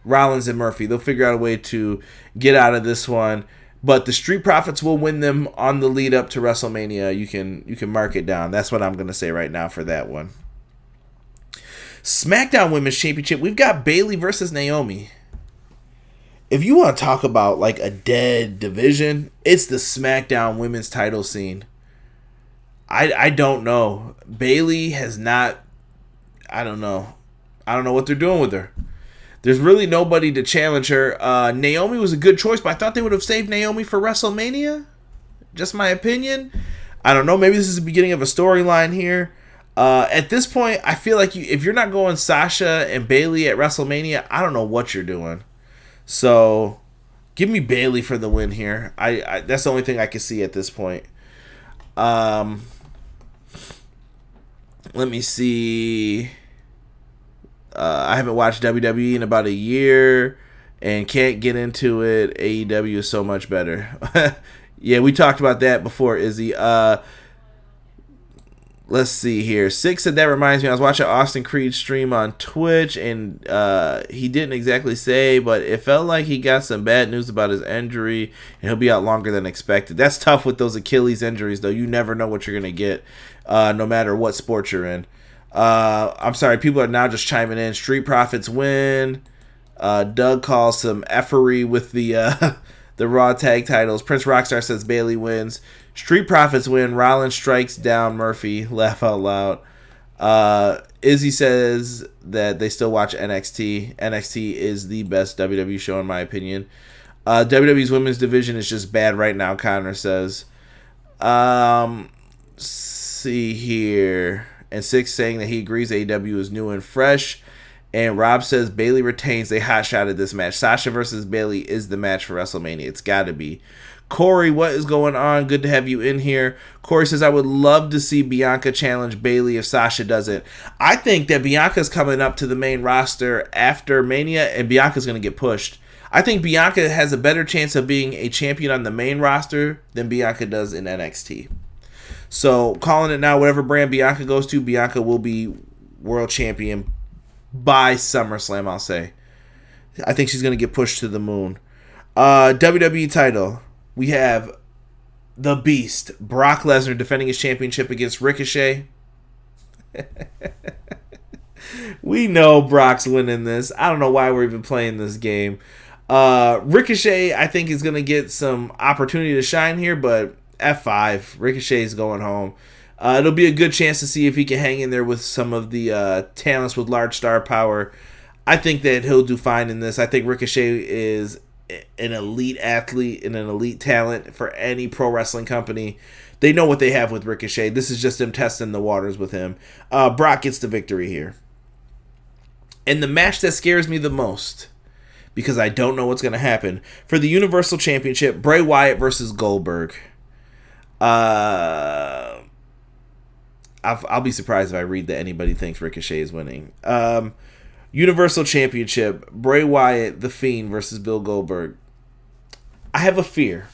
Rollins and Murphy. They'll figure out a way to get out of this one, but the Street Profits will win them on the lead up to WrestleMania. You can mark it down. That's what I'm going to say right now for that one. SmackDown Women's Championship. We've got Bayley versus Naomi. If you want to talk about like a dead division, it's the SmackDown Women's title scene. I don't know. Bayley has not. I don't know. I don't know what they're doing with her. There's really nobody to challenge her. Naomi was a good choice, but I thought they would have saved Naomi for WrestleMania. Just my opinion. I don't know. Maybe this is the beginning of a storyline here. At this point, I feel like if you're not going Sasha and Bayley at WrestleMania, I don't know what you're doing. So, give me Bayley for the win here. I that's the only thing I can see at this point. Let me see. I haven't watched WWE in about a year and can't get into it. AEW is so much better. Yeah, we talked about that before, Izzy. Let's see here. Six said that reminds me. I was watching Austin Creed stream on Twitch, and he didn't exactly say, but it felt like he got some bad news about his injury, and he'll be out longer than expected. That's tough with those Achilles injuries, though. You never know what you're gonna get, no matter what sport you're in. I'm sorry. People are now just chiming in. Street Profits win. Doug calls some effery with the the Raw tag titles. Prince Rockstar says Bayley wins. Street Profits win. Rollins strikes down Murphy. Laugh out loud. Izzy says that they still watch NXT. NXT is the best WWE show in my opinion. WWE's women's division is just bad right now, Connor says. See here. And Six saying that he agrees AEW is new and fresh. And Rob says Bayley retains. They hot shotted this match. Sasha versus Bayley is the match for WrestleMania. It's got to be. Corey, what is going on? Good to have you in here. Corey says, I would love to see Bianca challenge Bayley if Sasha doesn't. I think that Bianca's coming up to the main roster after Mania, and Bianca's going to get pushed. I think Bianca has a better chance of being a champion on the main roster than Bianca does in NXT. So, calling it now, whatever brand Bianca goes to, Bianca will be world champion by SummerSlam, I'll say. I think she's going to get pushed to the moon. WWE title. We have the Beast, Brock Lesnar, defending his championship against Ricochet. We know Brock's winning this. I don't know why we're even playing this game. Ricochet, I think, is going to get some opportunity to shine here, but F5. Ricochet's going home. It'll be a good chance to see if he can hang in there with some of the talents with large star power. I think that he'll do fine in this. I think Ricochet is an elite athlete and an elite talent for any pro wrestling company. They know what they have with Ricochet. This is just them testing the waters with him. Brock gets the victory here. And the match that scares me the most, because I don't know what's going to happen, for the Universal Championship, Bray Wyatt versus Goldberg. I'll be surprised if I read that anybody thinks Ricochet is winning. Universal Championship, Bray Wyatt, The Fiend versus Bill Goldberg. I have a fear.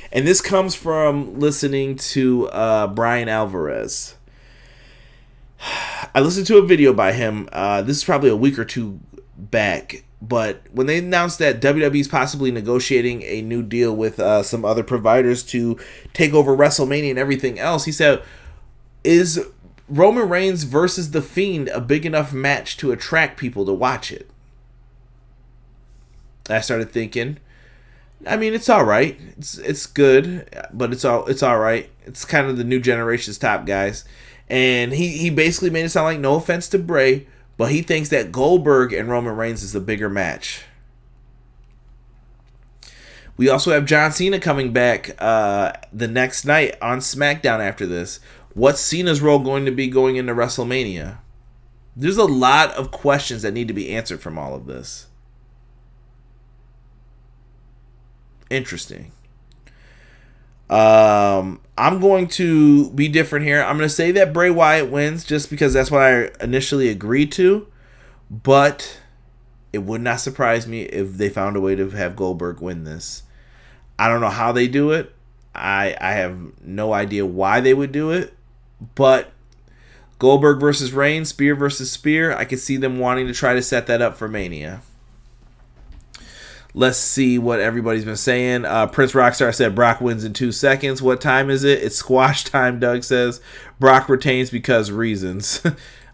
And this comes from listening to Brian Alvarez. I listened to a video by him. This is probably a week or two back. But when they announced that WWE is possibly negotiating a new deal with some other providers to take over WrestleMania and everything else, he said, is Roman Reigns versus The Fiend a big enough match to attract people to watch it? I started thinking, I mean, it's all right. It's good, but it's all right. It's kind of the new generation's top guys. And he basically made it sound like, no offense to Bray, but he thinks that Goldberg and Roman Reigns is the bigger match. We also have John Cena coming back the next night on Smackdown after this. What's Cena's role going to be going into WrestleMania? There's a lot of questions that need to be answered from all of this. Interesting. I'm going to be different here. I'm going to say that Bray Wyatt wins just because that's what I initially agreed to. But it would not surprise me if they found a way to have Goldberg win this. I don't know how they do it. I have no idea why they would do it. But Goldberg versus Reigns, Spear versus Spear, I could see them wanting to try to set that up for Mania. Let's see what everybody's been saying. Prince Rockstar said Brock wins in 2 seconds. What time is it? It's squash time, Doug says. Brock retains because reasons.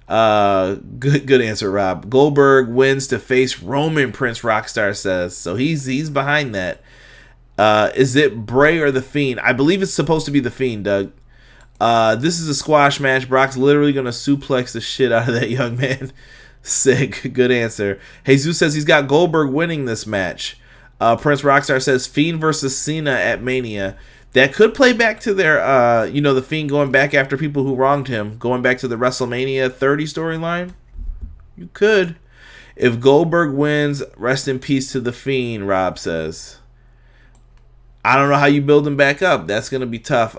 Good answer, Rob. Goldberg wins to face Roman, Prince Rockstar says. So he's behind that. Is it Bray or The Fiend? I believe it's supposed to be The Fiend, Doug. This is a squash match. Brock's literally going to suplex the shit out of that young man. Sick. Good answer. Jesus says he's got Goldberg winning this match. Prince Rockstar says Fiend versus Cena at Mania. That could play back to their, The Fiend going back after people who wronged him. Going back to the WrestleMania 30 storyline. You could. If Goldberg wins, rest in peace to The Fiend, Rob says. I don't know how you build him back up. That's going to be tough.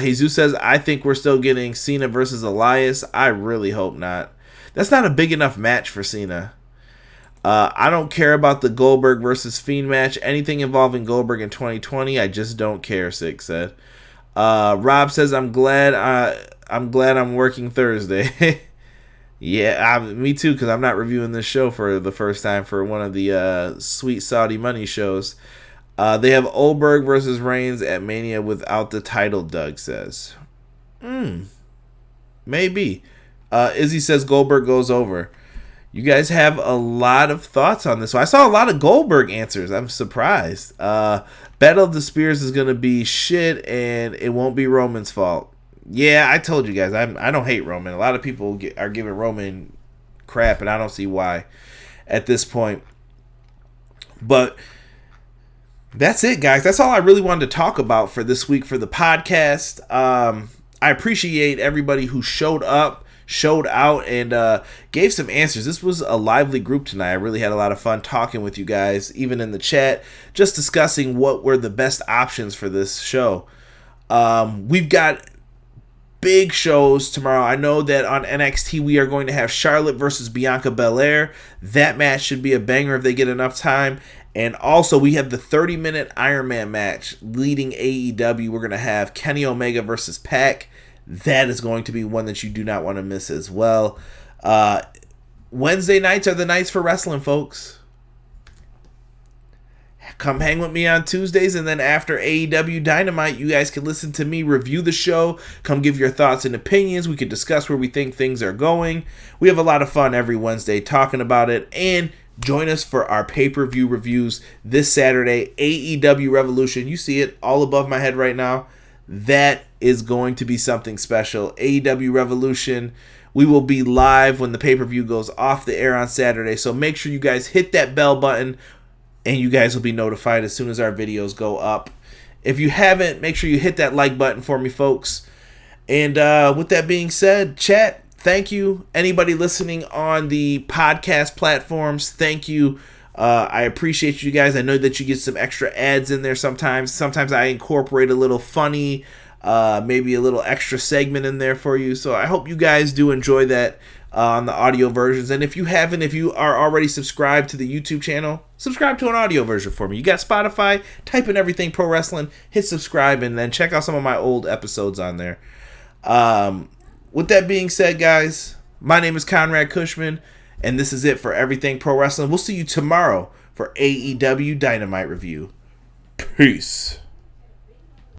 Jesus says, I think we're still getting Cena versus Elias. I really hope not. That's not a big enough match for Cena. I don't care about the Goldberg versus Fiend match. Anything involving Goldberg in 2020, I just don't care, Six said. Rob says, I'm glad I'm glad I'm working Thursday. Yeah, me too, because I'm not reviewing this show for the first time for one of the Sweet Saudi Money shows. They have Oldberg versus Reigns at Mania without the title, Doug says. Maybe. Izzy says Goldberg goes over. You guys have a lot of thoughts on this. So I saw a lot of Goldberg answers. I'm surprised. Battle of the Spears is going to be shit, and it won't be Roman's fault. Yeah, I told you guys, I don't hate Roman. A lot of people are giving Roman crap, and I don't see why at this point. But that's it, guys. That's all I really wanted to talk about for this week for the podcast. I appreciate everybody who showed up, showed out, and gave some answers. This was a lively group tonight. I really had a lot of fun talking with you guys, even in the chat, just discussing what were the best options for this show. We've got big shows tomorrow. I know that on NXT we are going to have Charlotte versus Bianca Belair. That match should be a banger if they get enough time. And also we have the 30-minute Iron Man match leading AEW. We're going to have Kenny Omega versus Pac. That is going to be one that you do not want to miss as well. Wednesday nights are the nights for wrestling, folks. Come hang with me on Tuesdays, and then after AEW Dynamite, you guys can listen to me review the show. Come give your thoughts and opinions. We can discuss where we think things are going. We have a lot of fun every Wednesday talking about it. And join us for our pay-per-view reviews this Saturday. AEW Revolution. You see it all above my head right now. That is going to be something special. AEW Revolution. We will be live when the pay-per-view goes off the air on Saturday. So make sure you guys hit that bell button, and you guys will be notified as soon as our videos go up. If you haven't, make sure you hit that like button for me, folks. And with that being said, chat, thank you. Anybody listening on the podcast platforms, thank you. I appreciate you guys. I know that you get some extra ads in there sometimes. Sometimes I incorporate a little funny, maybe a little extra segment in there for you. So I hope you guys do enjoy that on the audio versions. And if you haven't, if you are already subscribed to the YouTube channel, subscribe to an audio version for me. You got Spotify, type in Everything Pro Wrestling, hit subscribe, and then check out some of my old episodes on there. With that being said, guys, my name is Conrad Cushman, and this is it for Everything Pro Wrestling. We'll see you tomorrow for AEW Dynamite Review. Peace.